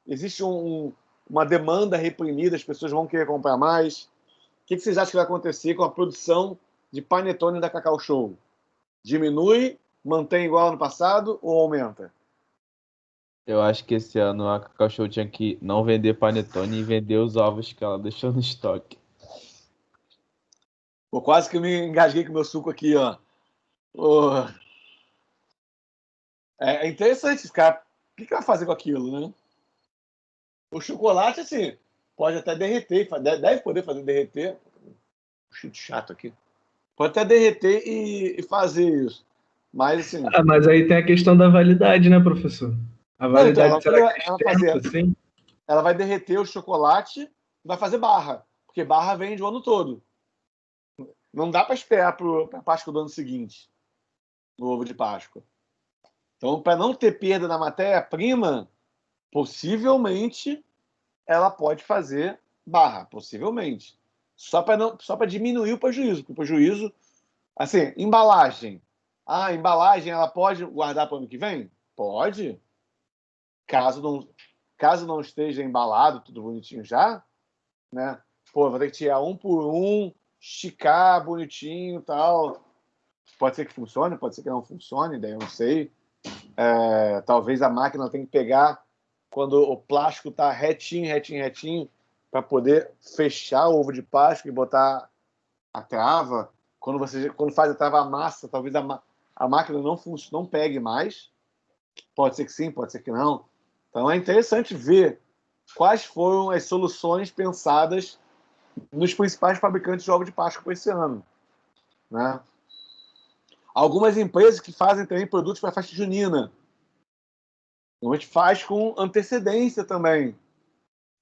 Speaker 1: existe uma demanda reprimida, as pessoas vão querer comprar mais. O que vocês acham que vai acontecer com a produção de panetone da Cacau Show? Diminui, mantém igual ano passado ou aumenta?
Speaker 3: Eu acho que esse ano a Cacau Show tinha que não vender panetone e vender os ovos que ela deixou no estoque.
Speaker 1: Pô, quase que eu me engasguei com o meu suco aqui, ó. É interessante esse cara. O que vai fazer com aquilo, né? O chocolate, assim, pode até derreter, deve poder fazer derreter. Chato aqui. Pode até derreter e fazer isso. Mas, assim...
Speaker 7: mas aí tem a questão da validade, né, professor? A validade,
Speaker 1: então,
Speaker 7: será que é extensa, assim?
Speaker 1: Ela vai derreter o chocolate e vai fazer barra. Porque barra vende o ano todo. Não dá para esperar para a Páscoa do ano seguinte, no ovo de Páscoa. Então, para não ter perda na matéria-prima, possivelmente ela pode fazer barra, possivelmente. Só para diminuir o prejuízo. Porque o prejuízo, assim, embalagem. A embalagem ela pode guardar para o ano que vem? Pode. Caso não esteja embalado, tudo bonitinho já, né? Pô, vou ter que tirar um por um, esticar bonitinho e tal. Pode ser que funcione, pode ser que não funcione, daí eu não sei. Talvez a máquina tenha que pegar quando o plástico está retinho, para poder fechar o ovo de Páscoa e botar a trava. Quando faz a trava, a massa, talvez a máquina não pegue mais. Pode ser que sim, pode ser que não. Então é interessante ver quais foram as soluções pensadas nos principais fabricantes de ovo de Páscoa para esse ano, né? Algumas empresas que fazem também produtos para festa junina. A gente faz com antecedência também.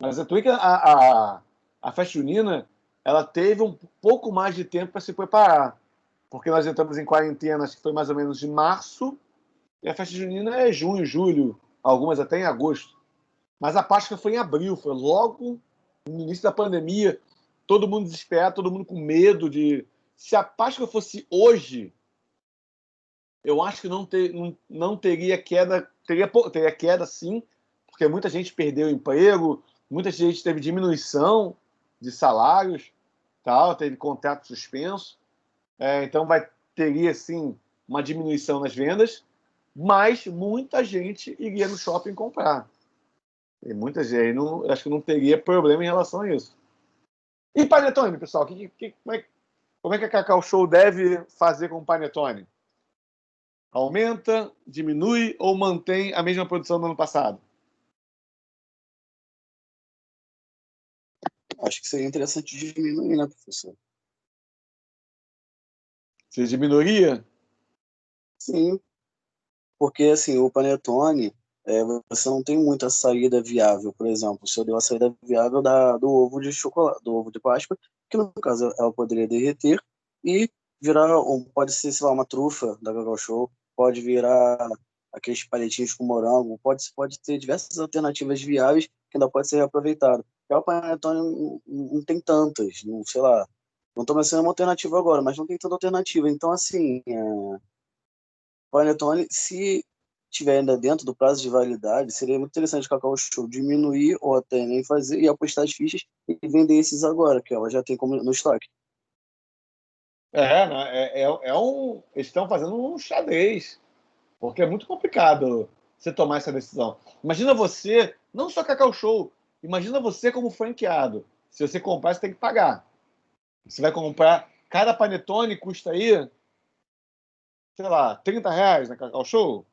Speaker 1: Mas a festa junina ela teve um pouco mais de tempo para se preparar. Porque nós entramos em quarentena, acho que foi mais ou menos de março, e a festa junina é junho, julho, algumas até em agosto. Mas a Páscoa foi em abril, foi logo no início da pandemia, todo mundo desesperado, todo mundo com medo de... Se a Páscoa fosse hoje, eu acho que não teria queda, teria queda sim, porque muita gente perdeu emprego, muita gente teve diminuição de salários, tal, teve contrato suspenso. Então teria, sim, uma diminuição nas vendas, mas muita gente iria no shopping comprar. E muita gente, acho que não teria problema em relação a isso. E panetone, pessoal? Como é que a Cacau Show deve fazer com o panetone? Aumenta, diminui ou mantém a mesma produção do ano passado?
Speaker 5: Acho que seria interessante diminuir, né, professor?
Speaker 1: Você diminuiria?
Speaker 5: Sim, porque assim, o panetone, você não tem muita saída viável. Por exemplo, se eu dei uma saída viável do ovo de chocolate, do ovo de Páscoa, que no caso ela poderia derreter e virar, pode ser, sei lá, uma trufa da Cacau Show, pode virar aqueles palitinhos com morango, pode ter diversas alternativas viáveis que ainda pode ser reaproveitado. Já o panetone não tem tantas, não, sei lá, não estou pensando em uma alternativa agora, mas não tem tanta alternativa. Então, assim, panetone, se tiver ainda dentro do prazo de validade, seria muito interessante o Cacau Show diminuir ou até nem fazer e apostar as fichas e vender esses agora, que ela já tem como no estoque.
Speaker 1: Eles estão fazendo um xadrez, porque é muito complicado você tomar essa decisão. Imagina você, não só Cacau Show, imagina você como franqueado. Se você comprar, você tem que pagar. Você vai comprar, cada panetone custa aí, sei lá, R$ 30 na Cacau Show?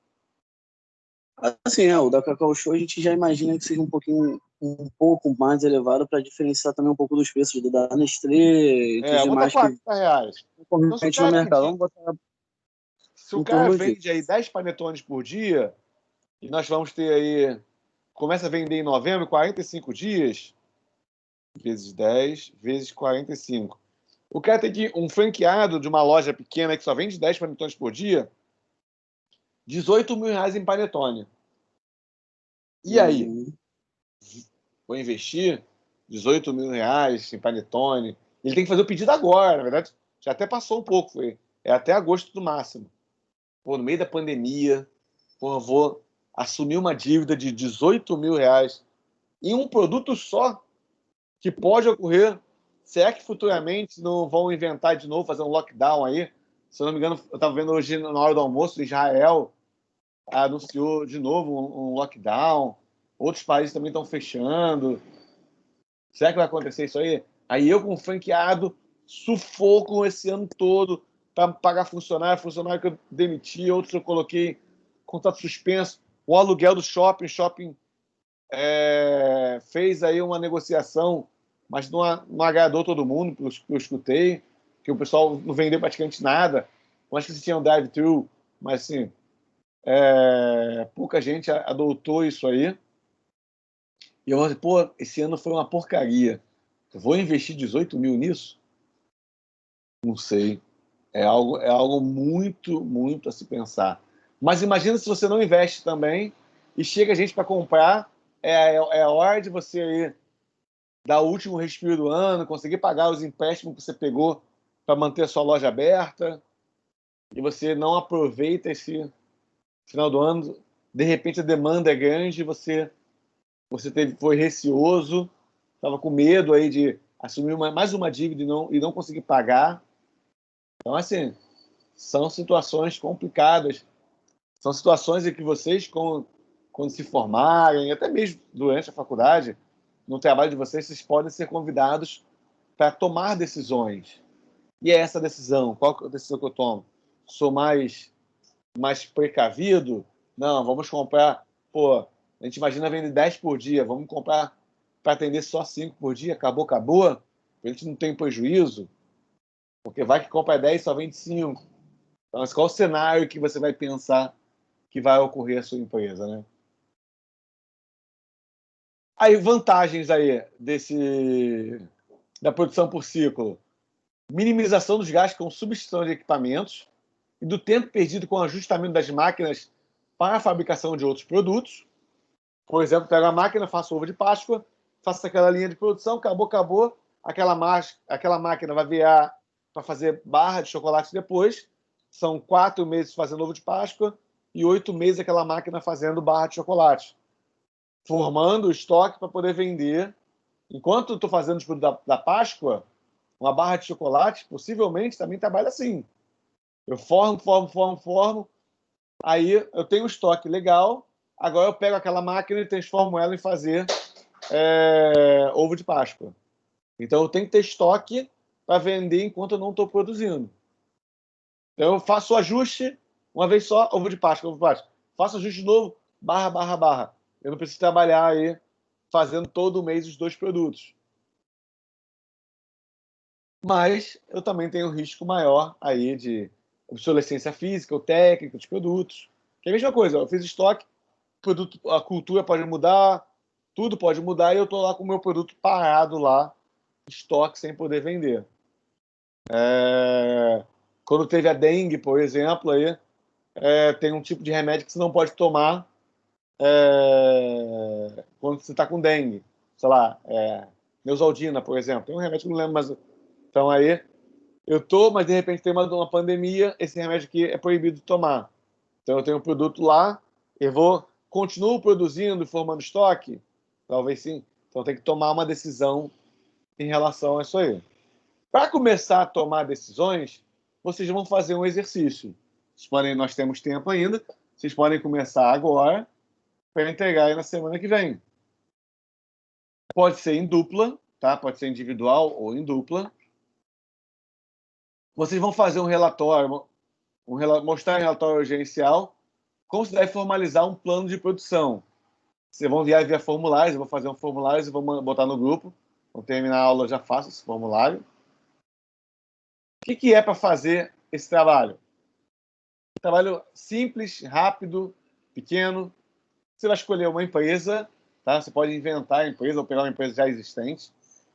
Speaker 5: Assim, o da Cacau Show a gente já imagina que seja um pouco mais elevado para diferenciar também um pouco dos preços da Nestlé e dos
Speaker 1: Bota
Speaker 5: demais que
Speaker 1: R$ 40. Então,
Speaker 5: concorrente no mercado. Vamos botar
Speaker 1: se o
Speaker 5: em
Speaker 1: cara
Speaker 5: torno
Speaker 1: vende aí 10 panetones por dia, e nós vamos ter aí, começa a vender em novembro, 45 dias, vezes 10, vezes 45. O cara tem que, um franqueado de uma loja pequena que só vende 10 panetones por dia, R$ 18.000 em panetone. E aí? Vou investir R$ 18.000 em panetone. Ele tem que fazer o pedido agora, na verdade, já até passou um pouco, é até agosto do máximo. Pô, no meio da pandemia, vou assumir uma dívida de R$ 18.000 em um produto só, que pode ocorrer. Se é que futuramente não vão inventar de novo, fazer um lockdown aí. Se eu não me engano, eu estava vendo hoje na hora do almoço, Israel anunciou de novo um lockdown. Outros países também estão fechando. Será que vai acontecer isso aí? Aí eu, como franqueado, sufoco esse ano todo para pagar funcionário que eu demiti, outros eu coloquei contrato suspenso, o aluguel do shopping fez aí uma negociação, mas não agradou todo mundo, pelo que eu escutei, que o pessoal não vendeu praticamente nada. Eu acho que você tinha um drive-thru, mas assim, pouca gente adotou isso aí. E eu falei, pô, esse ano foi uma porcaria. Eu vou investir 18 mil nisso? Não sei. É algo muito, muito a se pensar. Mas imagina se você não investe também e chega gente para comprar, é a hora de você ir dar o último respiro do ano, conseguir pagar os empréstimos que você pegou para manter a sua loja aberta, e você não aproveita esse final do ano, de repente a demanda é grande, você foi receoso, estava com medo aí de assumir mais uma dívida e não conseguir pagar. Então, assim, são situações complicadas. São situações em que vocês, quando se formarem, até mesmo durante a faculdade, no trabalho de vocês podem ser convidados para tomar decisões. E é essa decisão. Qual é a decisão que eu tomo? Sou mais precavido? Não, vamos comprar. Pô, a gente imagina vender 10 por dia. Vamos comprar para atender só 5 por dia. Acabou. A gente não tem prejuízo. Porque vai que compra 10 e só vende 5. Então, qual o cenário que você vai pensar que vai ocorrer a sua empresa, né? Aí, vantagens aí da produção por ciclo. Minimização dos gastos com substituição de equipamentos e do tempo perdido com o ajustamento das máquinas para a fabricação de outros produtos. Por exemplo, pego a máquina, faço ovo de Páscoa, faço aquela linha de produção, acabou. Aquela máquina vai virar para fazer barra de chocolate depois. São 4 meses fazendo ovo de Páscoa e 8 meses aquela máquina fazendo barra de chocolate. formando o estoque para poder vender. Enquanto eu estou fazendo os produtos da Páscoa, uma barra de chocolate, possivelmente, também trabalha assim. Eu formo. Aí eu tenho um estoque legal. Agora eu pego aquela máquina e transformo ela em fazer ovo de Páscoa. Então eu tenho que ter estoque para vender enquanto eu não estou produzindo. Então eu faço o ajuste uma vez só, ovo de Páscoa. Faço ajuste de novo, barra. Eu não preciso trabalhar aí fazendo todo mês os 2 produtos. Mas eu também tenho um risco maior aí de obsolescência física ou técnica dos produtos. Que é a mesma coisa, eu fiz estoque, produto, a cultura pode mudar, tudo pode mudar e eu estou lá com o meu produto parado lá, estoque sem poder vender. Quando teve a dengue, por exemplo, aí, tem um tipo de remédio que você não pode tomar quando você está com dengue. Sei lá, Neosaldina, por exemplo. Tem um remédio que eu não lembro, mas... Então aí, eu tô, mas de repente tem uma pandemia, esse remédio aqui é proibido de tomar. Então eu tenho um produto lá, continuo produzindo e formando estoque? Talvez sim. Então tem que tomar uma decisão em relação a isso aí. Para começar a tomar decisões, vocês vão fazer um exercício. Nós temos tempo ainda, vocês podem começar agora para entregar aí na semana que vem. Pode ser em dupla, tá? Pode ser individual ou em dupla. Vocês vão fazer um relatório, mostrar um relatório urgencial, como se deve formalizar um plano de produção. Vocês vão enviar via formulários, eu vou fazer um formulário e vou botar no grupo. Quando terminar a aula, eu já faço esse formulário. O que é para fazer esse trabalho? Um trabalho simples, rápido, pequeno. Você vai escolher uma empresa, tá? Você pode inventar a empresa ou pegar uma empresa já existente.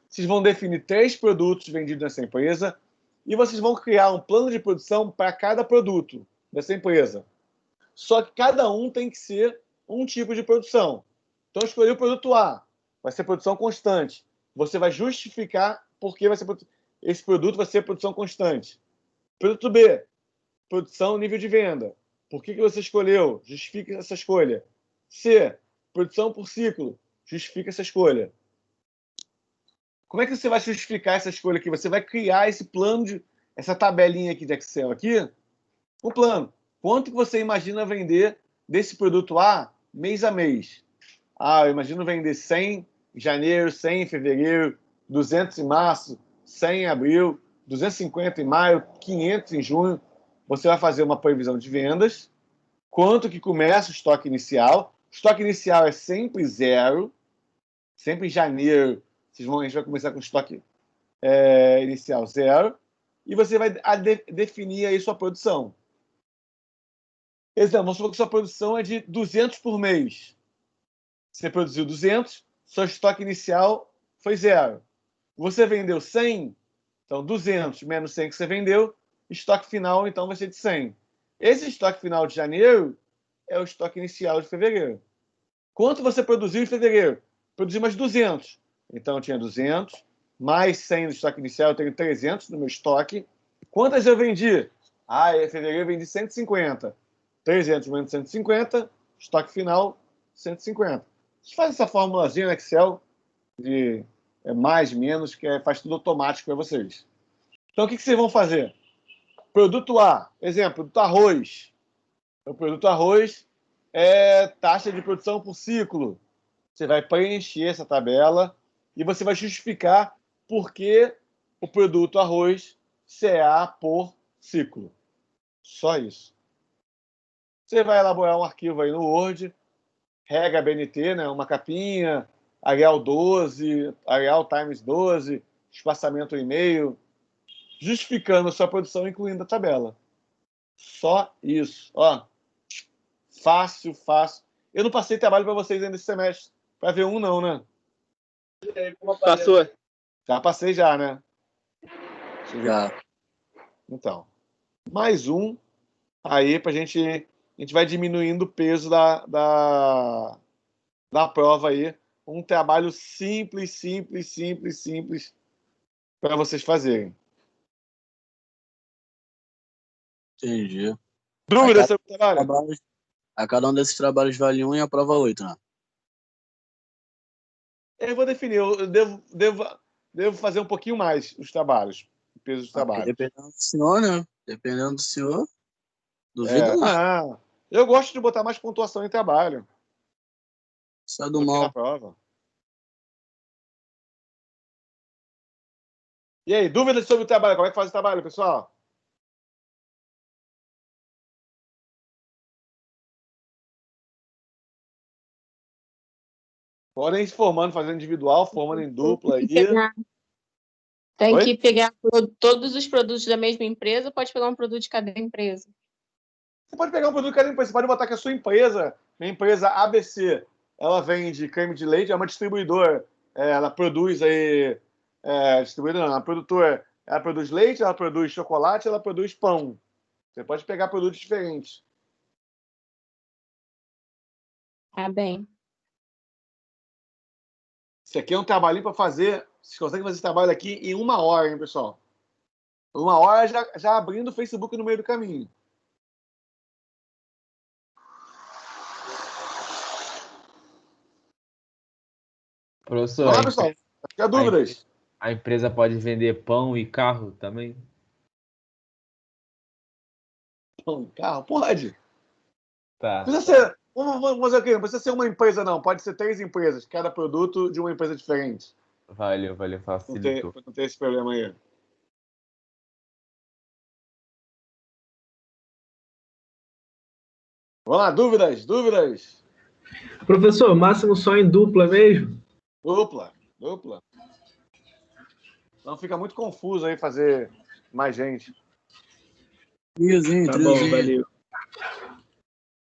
Speaker 1: Vocês vão definir 3 produtos vendidos nessa empresa e vocês vão criar um plano de produção para cada produto dessa empresa. Só que cada um tem que ser um tipo de produção. Então, eu escolhi o produto A, vai ser produção constante. Você vai justificar por que esse produto vai ser produção constante. Produto B, produção nível de venda. Por que você escolheu? Justifique essa escolha. C, produção por ciclo. Justifique essa escolha. Como é que você vai justificar essa escolha aqui? Você vai criar esse plano, essa tabelinha aqui de Excel aqui, um plano. Quanto que você imagina vender desse produto A, mês a mês? Eu imagino vender 100 em janeiro, 100 em fevereiro, 200 em março, 100 em abril, 250 em maio, 500 em junho. Você vai fazer uma previsão de vendas. Quanto que começa o estoque inicial? O estoque inicial é sempre 0. Sempre em janeiro, a gente vai começar com o estoque inicial 0. E você vai definir aí sua produção. Exemplo, vamos supor que sua produção é de 200 por mês. Você produziu 200, seu estoque inicial foi 0. Você vendeu 100, então 200 menos 100 que você vendeu, estoque final então vai ser de 100. Esse estoque final de janeiro é o estoque inicial de fevereiro. Quanto você produziu em fevereiro? Produzi mais 200. Então eu tinha 200, mais 100 no estoque inicial, eu tenho 300 no meu estoque. Quantas eu vendi? Em fevereiro eu vendi 150. 300 menos 150, estoque final 150. Você faz essa formulazinha no Excel de mais, menos, que faz tudo automático para vocês. Então, o que vocês vão fazer? Produto A, exemplo, produto arroz. O produto arroz é taxa de produção por ciclo. Você vai preencher essa tabela e você vai justificar por que o produto arroz CA por ciclo. Só isso. Você vai elaborar um arquivo aí no Word, rega BNT, né, uma capinha, Arial 12, Arial times 12, espaçamento e-mail, justificando a sua produção, incluindo a tabela. Só isso. Fácil. Eu não passei trabalho para vocês ainda esse semestre. Para ver um, não, né?
Speaker 2: Passou.
Speaker 1: Já passei já, né?
Speaker 5: Já.
Speaker 1: Então, mais um aí para a gente vai diminuindo o peso da prova aí. Um trabalho simples para vocês fazerem.
Speaker 5: Entendi.
Speaker 1: Dúvida sobre o trabalho?
Speaker 5: A cada um desses trabalhos vale 1 e a prova 8, né?
Speaker 1: Eu vou definir, eu devo fazer um pouquinho mais os trabalhos, o peso dos trabalhos.
Speaker 5: Dependendo do senhor, né? Dependendo do senhor, duvido não.
Speaker 1: Não, eu gosto de botar mais pontuação em trabalho
Speaker 5: Sai
Speaker 1: do
Speaker 5: do
Speaker 1: que na
Speaker 5: mal.
Speaker 1: prova. E aí, dúvidas sobre o trabalho? Como é que faz o trabalho, pessoal? Podem ir se formando, fazendo individual, formando em dupla aí.
Speaker 8: Tem
Speaker 1: Oi?
Speaker 8: que pegar todos os produtos da mesma empresa ou pode pegar um produto de cada empresa?
Speaker 1: Você pode pegar um produto de cada empresa, você pode botar que a sua empresa, minha empresa ABC, ela vende creme de leite, é uma distribuidora, ela produz aí, distribuidora não, ela é produtora, ela produz leite, ela produz chocolate, ela produz pão. Você pode pegar produtos diferentes.
Speaker 8: Ah, bem.
Speaker 1: Isso aqui é um trabalhinho para fazer, vocês conseguem fazer esse trabalho aqui em 1 hora, hein, pessoal? 1 hora já abrindo o Facebook no meio do caminho.
Speaker 3: Professor,
Speaker 1: Vamos lá, pessoal. Fica dúvidas.
Speaker 3: a empresa pode vender pão e carro também?
Speaker 1: Pão, carro, pode.
Speaker 3: Tá.
Speaker 1: Precisa ser. Vamos fazer o quê? Não precisa ser uma empresa, não. Pode ser 3 empresas, cada produto de uma empresa diferente.
Speaker 3: Valeu, facilitou.
Speaker 1: Não ter esse problema aí. Vamos lá, dúvidas.
Speaker 7: Professor, máximo só em dupla mesmo?
Speaker 1: Dupla. Não fica muito confuso aí fazer mais gente.
Speaker 5: Triozinho,
Speaker 7: Tá bom, valeu.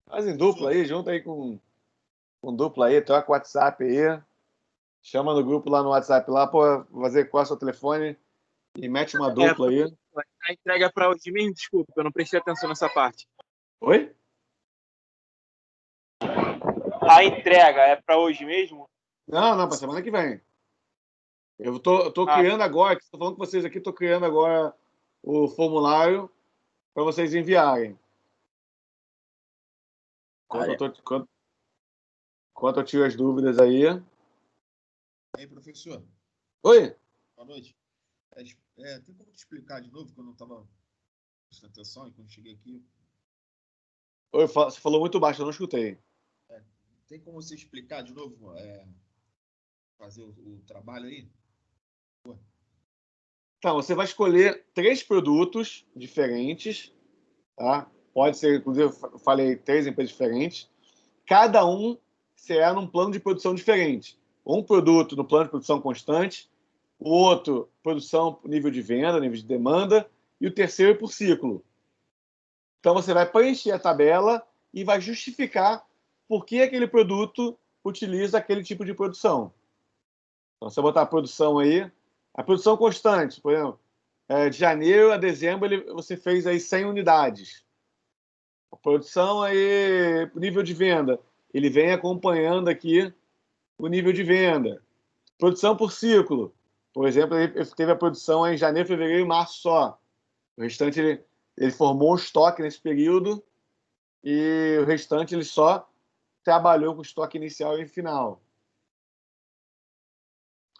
Speaker 1: Faz em dupla aí, junta aí com dupla aí, troca o WhatsApp aí. Chama no grupo lá no WhatsApp lá, pô, fazer qual é o seu telefone e mete uma dupla aí.
Speaker 2: A entrega para hoje mesmo? Desculpa, eu não prestei atenção nessa parte.
Speaker 1: Oi?
Speaker 2: A entrega é para hoje mesmo?
Speaker 1: Não, pra semana que vem. Eu tô criando agora, estou falando com vocês aqui, tô criando agora o formulário para vocês enviarem. Enquanto eu tiro as dúvidas aí.
Speaker 9: Aí, professor.
Speaker 1: Oi?
Speaker 9: Boa noite. Tem como te explicar de novo, que eu não estava prestando atenção e quando cheguei aqui?
Speaker 1: Oi, você falou muito baixo, eu não escutei.
Speaker 9: Tem como você explicar de novo, fazer o trabalho aí?
Speaker 1: Então, você vai escolher 3 produtos diferentes, tá? Pode ser, inclusive, eu falei 3 empresas diferentes. Cada um será num plano de produção diferente. Um produto no plano de produção constante, o outro, produção por nível de venda, nível de demanda, e o terceiro por ciclo. Então, você vai preencher a tabela e vai justificar por que aquele produto utiliza aquele tipo de produção. Então, você botar a produção aí, a produção constante, por exemplo, de janeiro a dezembro você fez aí 100 unidades. A produção aí, nível de venda, ele vem acompanhando aqui o nível de venda. Produção por ciclo, por exemplo, ele teve a produção em janeiro, fevereiro e março só. O restante ele formou um estoque nesse período e o restante ele só trabalhou com o estoque inicial e final.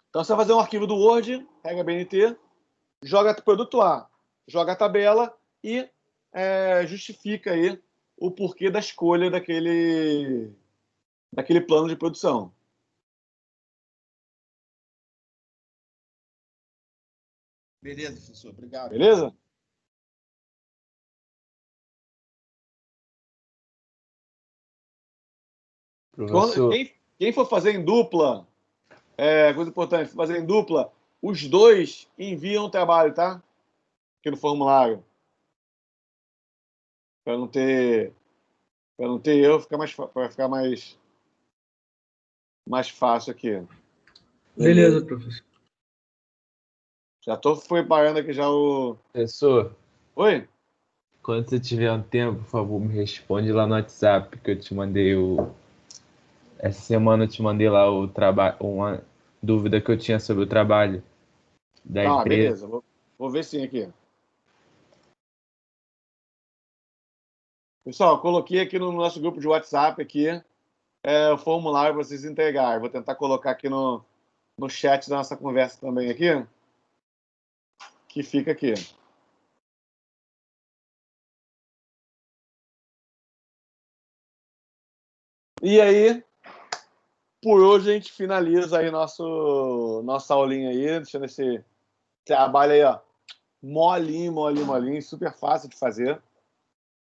Speaker 1: Então você vai fazer um arquivo do Word, pega BNT, joga o produto lá, joga a tabela e justifica aí o porquê da escolha daquele plano de produção.
Speaker 9: Beleza, professor. Obrigado.
Speaker 1: Beleza?
Speaker 3: Professor,
Speaker 1: Quem for fazer em dupla, coisa importante, fazer em dupla, os dois enviam o trabalho, tá? Aqui no formulário. Para não ter erro, para ficar mais fácil aqui.
Speaker 7: Beleza, professor.
Speaker 1: Já estou preparando aqui já o...
Speaker 3: professor,
Speaker 1: Oi?
Speaker 3: quando você tiver um tempo, por favor, me responde lá no WhatsApp que eu te mandei Essa semana eu te mandei lá o trabalho, uma dúvida que eu tinha sobre o trabalho da empresa.
Speaker 1: Beleza. Vou ver sim aqui. Pessoal, coloquei aqui no nosso grupo de WhatsApp aqui, o formulário para vocês entregarem. Vou tentar colocar aqui no no chat da nossa conversa também aqui, que fica aqui. E aí, por hoje a gente finaliza aí nossa aulinha aí, deixando esse trabalho aí, ó, molinho, super fácil de fazer.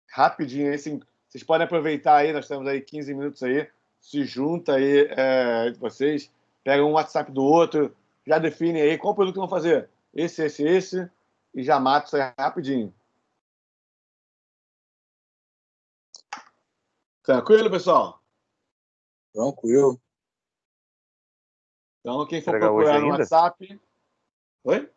Speaker 1: Rapidinho aí, assim, vocês podem aproveitar aí, nós temos aí 15 minutos aí, se junta aí entre vocês, pega um WhatsApp do outro, já define aí qual produto vão fazer. Esse, e já mata isso aí rapidinho. Tranquilo, pessoal?
Speaker 5: Tranquilo.
Speaker 1: Então, quem for
Speaker 6: Entregar hoje
Speaker 1: procurar no
Speaker 6: ainda?
Speaker 1: WhatsApp... Oi?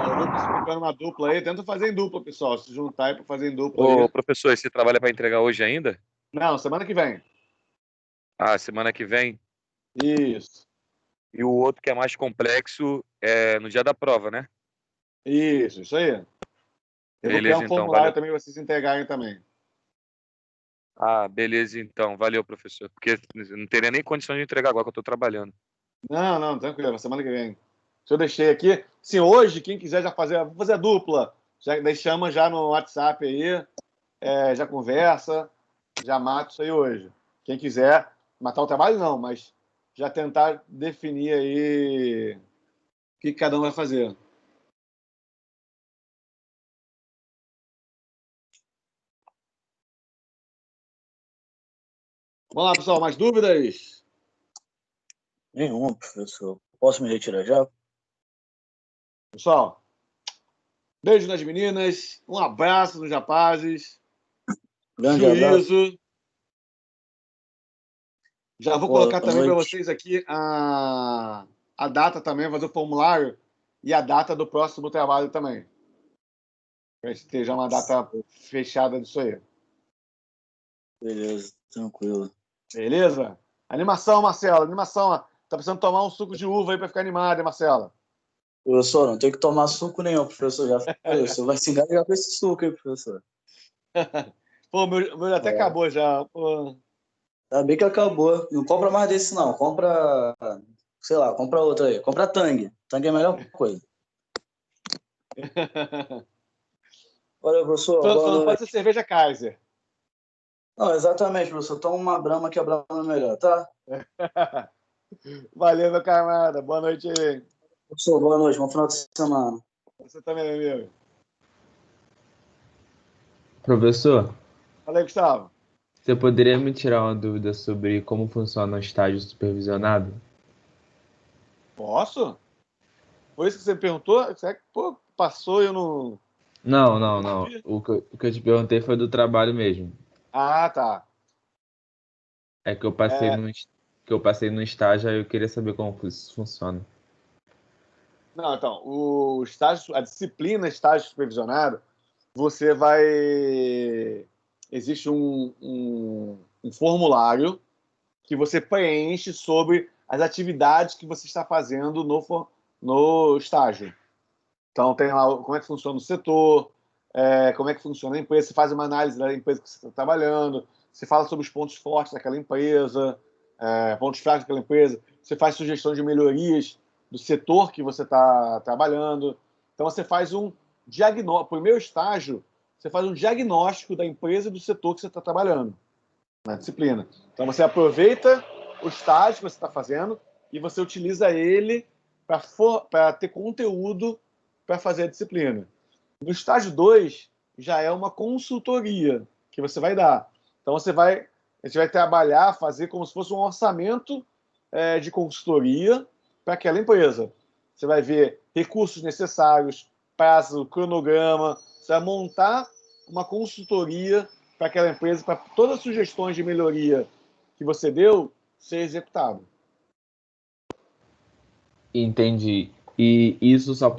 Speaker 1: Eu vou explicando uma dupla aí. Tenta fazer em dupla, pessoal. Se juntar aí para fazer em dupla
Speaker 6: Ô,
Speaker 1: aí.
Speaker 6: professor, esse trabalho é para entregar hoje ainda?
Speaker 1: Não, semana que vem.
Speaker 6: Ah, semana que vem.
Speaker 1: Isso.
Speaker 6: E o outro que é mais complexo é no dia da prova, né?
Speaker 1: Isso aí. Eu vou criar
Speaker 6: Beleza,
Speaker 1: um
Speaker 6: então,
Speaker 1: formulário
Speaker 6: valeu.
Speaker 1: também para vocês entregarem também.
Speaker 6: Ah, beleza, então. Valeu, professor. Porque não teria nem condição de entregar agora que eu estou trabalhando.
Speaker 1: Não, tranquilo. Semana que vem. Se eu deixei aqui. Se hoje, quem quiser já fazer, vou fazer a dupla. Já, daí chama já no WhatsApp aí. Já conversa. Já mata isso aí hoje. Quem quiser matar o trabalho, não, mas já tentar definir aí o que cada um vai fazer. Vamos lá, pessoal. Mais dúvidas?
Speaker 5: Nenhum, professor. Posso me retirar já?
Speaker 1: Pessoal, beijo nas meninas. Um abraço nos rapazes.
Speaker 5: Grande abraço.
Speaker 1: Juízo. Já vou
Speaker 5: Boa
Speaker 1: colocar também para
Speaker 5: noite.
Speaker 1: vocês aqui a data também, fazer o formulário e a data do próximo trabalho também. Para gente ter já uma data fechada disso aí.
Speaker 5: Beleza, tranquilo.
Speaker 1: Beleza? Animação, Marcela. Animação. Ó. Tá precisando tomar um suco de uva aí para ficar animada, hein, Marcela?
Speaker 5: Professor, não tem que tomar suco nenhum, professor. Já falei, o senhor vai se engajar com esse suco aí, professor.
Speaker 1: Pô, meu até acabou já. Pô.
Speaker 5: Ainda bem que acabou. Não compra mais desse, não. Compra, sei lá, compra outro aí. Compra Tang. Tang é a melhor coisa. Olha, professor, boa
Speaker 1: Só não pode
Speaker 5: noite.
Speaker 1: ser cerveja Kaiser.
Speaker 5: Não, exatamente, professor. Toma uma Brahma que a Brahma é melhor, tá?
Speaker 1: Valeu, meu camarada. Boa noite aí.
Speaker 5: Professor, boa noite. Bom final de semana.
Speaker 1: Você também, meu amigo.
Speaker 3: Professor,
Speaker 1: Fala aí, Gustavo.
Speaker 3: você poderia me tirar uma dúvida sobre como funciona o estágio supervisionado?
Speaker 1: Posso? Foi isso que você perguntou? Será que pô, passou e eu não.
Speaker 3: Não. O que eu te perguntei foi do trabalho mesmo.
Speaker 1: Ah, tá.
Speaker 3: É que eu passei
Speaker 1: É,
Speaker 3: no estágio, aí eu queria saber como isso funciona.
Speaker 1: não, então, o estágio, a disciplina estágio supervisionado, você vai. Existe um formulário que você preenche sobre as atividades que você está fazendo no estágio. Então, tem lá como é que funciona o setor, como é que funciona a empresa, você faz uma análise da empresa que você está trabalhando, você fala sobre os pontos fortes daquela empresa, pontos fracos daquela empresa, você faz sugestões de melhorias do setor que você está trabalhando. Então, você faz um diagnóstico. Primeiro estágio, você faz um diagnóstico da empresa e do setor que você está trabalhando na disciplina. Então, você aproveita o estágio que você está fazendo e você utiliza ele para ter conteúdo para fazer a disciplina. No estágio 2, já é uma consultoria que você vai dar. Então, a gente vai trabalhar, fazer como se fosse um orçamento de consultoria para aquela empresa. Você vai ver recursos necessários, prazo, cronograma, você vai montar uma consultoria para aquela empresa, para todas as sugestões de melhoria que você deu ser executado.
Speaker 3: Entendi. E isso só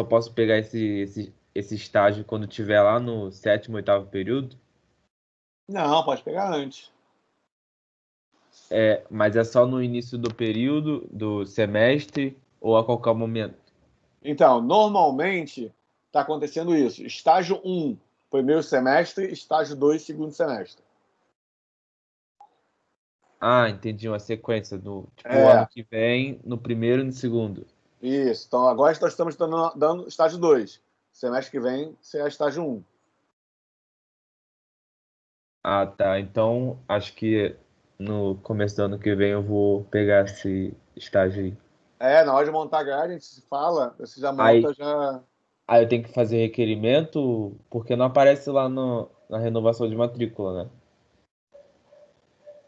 Speaker 3: posso pegar esse estágio quando estiver lá no sétimo, oitavo período?
Speaker 1: Não, pode pegar antes.
Speaker 3: Mas é só no início do período, do semestre, ou a qualquer momento?
Speaker 1: Então, normalmente, está acontecendo isso. Estágio 1, primeiro semestre, estágio 2, segundo semestre.
Speaker 3: Ah, entendi uma sequência do tipo, o
Speaker 1: É,
Speaker 3: ano que vem, no primeiro e no segundo.
Speaker 1: isso. Então, agora nós estamos dando estágio 2. Semestre que vem será estágio 1.
Speaker 3: Ah, tá. Então, acho que no começo do ano que vem eu vou pegar esse estágio aí.
Speaker 1: Na hora de montar a grade, a gente se fala, você já
Speaker 3: Aí,
Speaker 1: monta, já...
Speaker 3: aí eu tenho que fazer requerimento, porque não aparece lá na renovação de matrícula, né?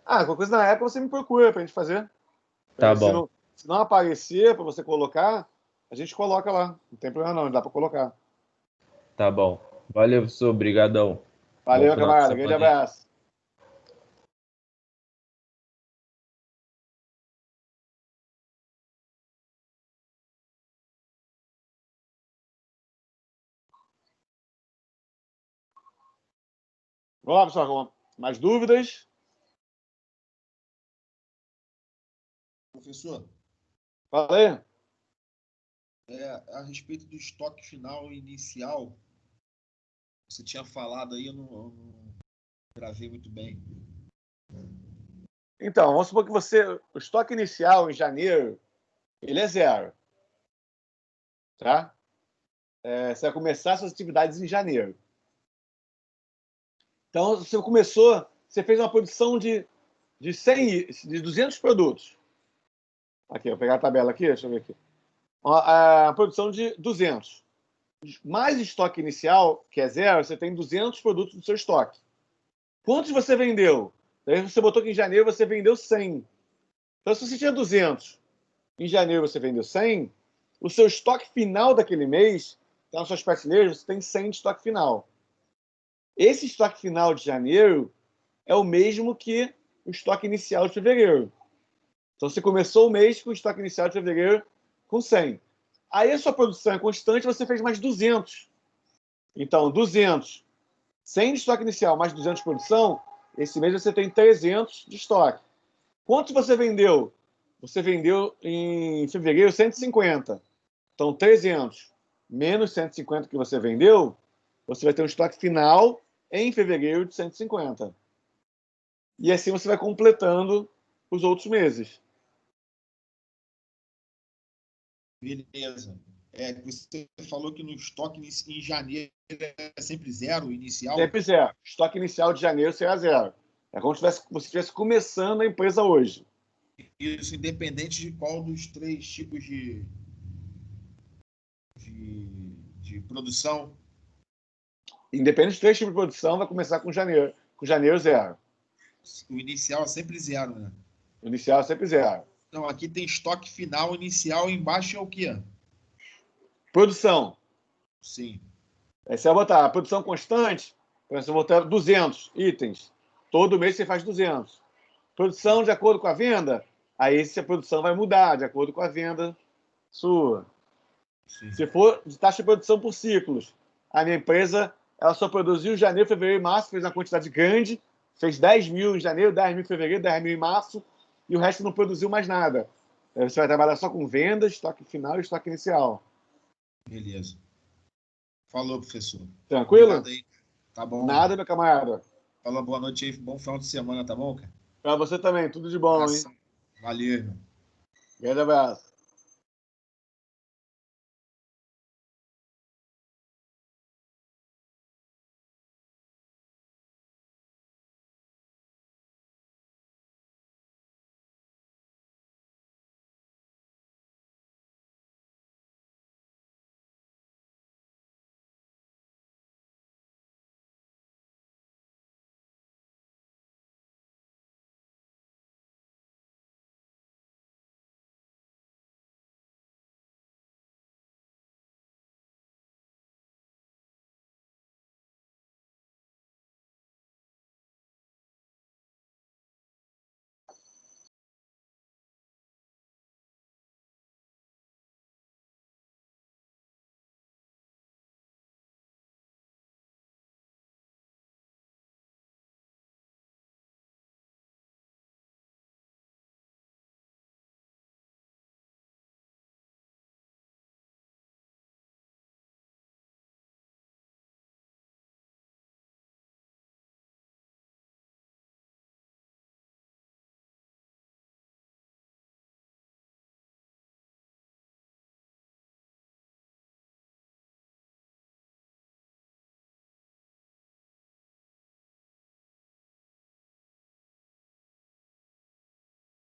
Speaker 1: Qualquer coisa na época você me procura pra gente fazer.
Speaker 3: Tá
Speaker 1: Se
Speaker 3: bom,
Speaker 1: não, se não aparecer para você colocar, a gente coloca lá. Não tem problema não, dá para colocar.
Speaker 3: tá bom. Valeu, professor. Obrigadão. Bom
Speaker 1: Valeu,
Speaker 3: final de
Speaker 1: camarada. Grande
Speaker 3: semana aí.
Speaker 1: abraço. Vamos lá, pessoal. Mais dúvidas?
Speaker 9: Professor,
Speaker 1: Fala aí.
Speaker 9: a respeito do estoque final e inicial, você tinha falado aí, eu não gravei muito bem.
Speaker 1: Então, vamos supor que o estoque inicial em janeiro, ele é 0. Tá? Você vai começar suas atividades em janeiro. Então, você fez uma produção de 200 produtos. Aqui, vou pegar a tabela aqui, deixa eu ver aqui. A produção de 200. Mais estoque inicial, que é 0, você tem 200 produtos no seu estoque. Quantos você vendeu? Daí você botou que em janeiro você vendeu 100. Então, se você tinha 200, em janeiro você vendeu 100, o seu estoque final daquele mês, tá nas suas prateleiras, você tem 100 de estoque final. Esse estoque final de janeiro é o mesmo que o estoque inicial de fevereiro. Então, você começou o mês com o estoque inicial de fevereiro com 100. Aí a sua produção é constante, você fez mais 200. Então, 200, 100 de estoque inicial, mais 200 de produção, esse mês você tem 300 de estoque. Quanto você vendeu? Você vendeu em fevereiro 150. Então, 300 menos 150 que você vendeu, você vai ter um estoque final em fevereiro de 150. E assim você vai completando os outros meses.
Speaker 9: Beleza. Você falou que no estoque em janeiro é sempre 0, inicial.
Speaker 1: Sempre 0. Estoque inicial de janeiro será 0. É como se você estivesse começando a empresa hoje.
Speaker 9: Isso, independente de qual dos 3 tipos de produção.
Speaker 1: Independente dos 3 tipos de produção, vai começar com janeiro. Com janeiro 0.
Speaker 9: O inicial é sempre 0, né?
Speaker 1: O inicial é sempre 0.
Speaker 9: Então, aqui tem estoque final, inicial, embaixo é o quê?
Speaker 1: Produção.
Speaker 9: Sim.
Speaker 1: Aí você vai botar a produção constante, então você vai botar 200 itens. Todo mês você faz 200. Produção de acordo com a venda, aí a produção vai mudar de acordo com a venda sua.
Speaker 9: Sim.
Speaker 1: Se for de taxa de produção por ciclos, a minha empresa ela só produziu em janeiro, fevereiro e março, fez uma quantidade grande, fez 10 mil em janeiro, 10 mil em fevereiro, 10 mil em março, e o resto não produziu mais nada. Aí você vai trabalhar só com vendas, estoque final e estoque inicial.
Speaker 9: Beleza. Falou, professor.
Speaker 1: Tranquilo?
Speaker 9: Obrigado aí. Tá bom.
Speaker 1: Nada, meu camarada.
Speaker 9: Fala boa noite aí. Bom final de semana, tá bom, cara?
Speaker 1: Pra você também, tudo de bom, hein?
Speaker 9: Valeu, irmão.
Speaker 1: Grande abraço.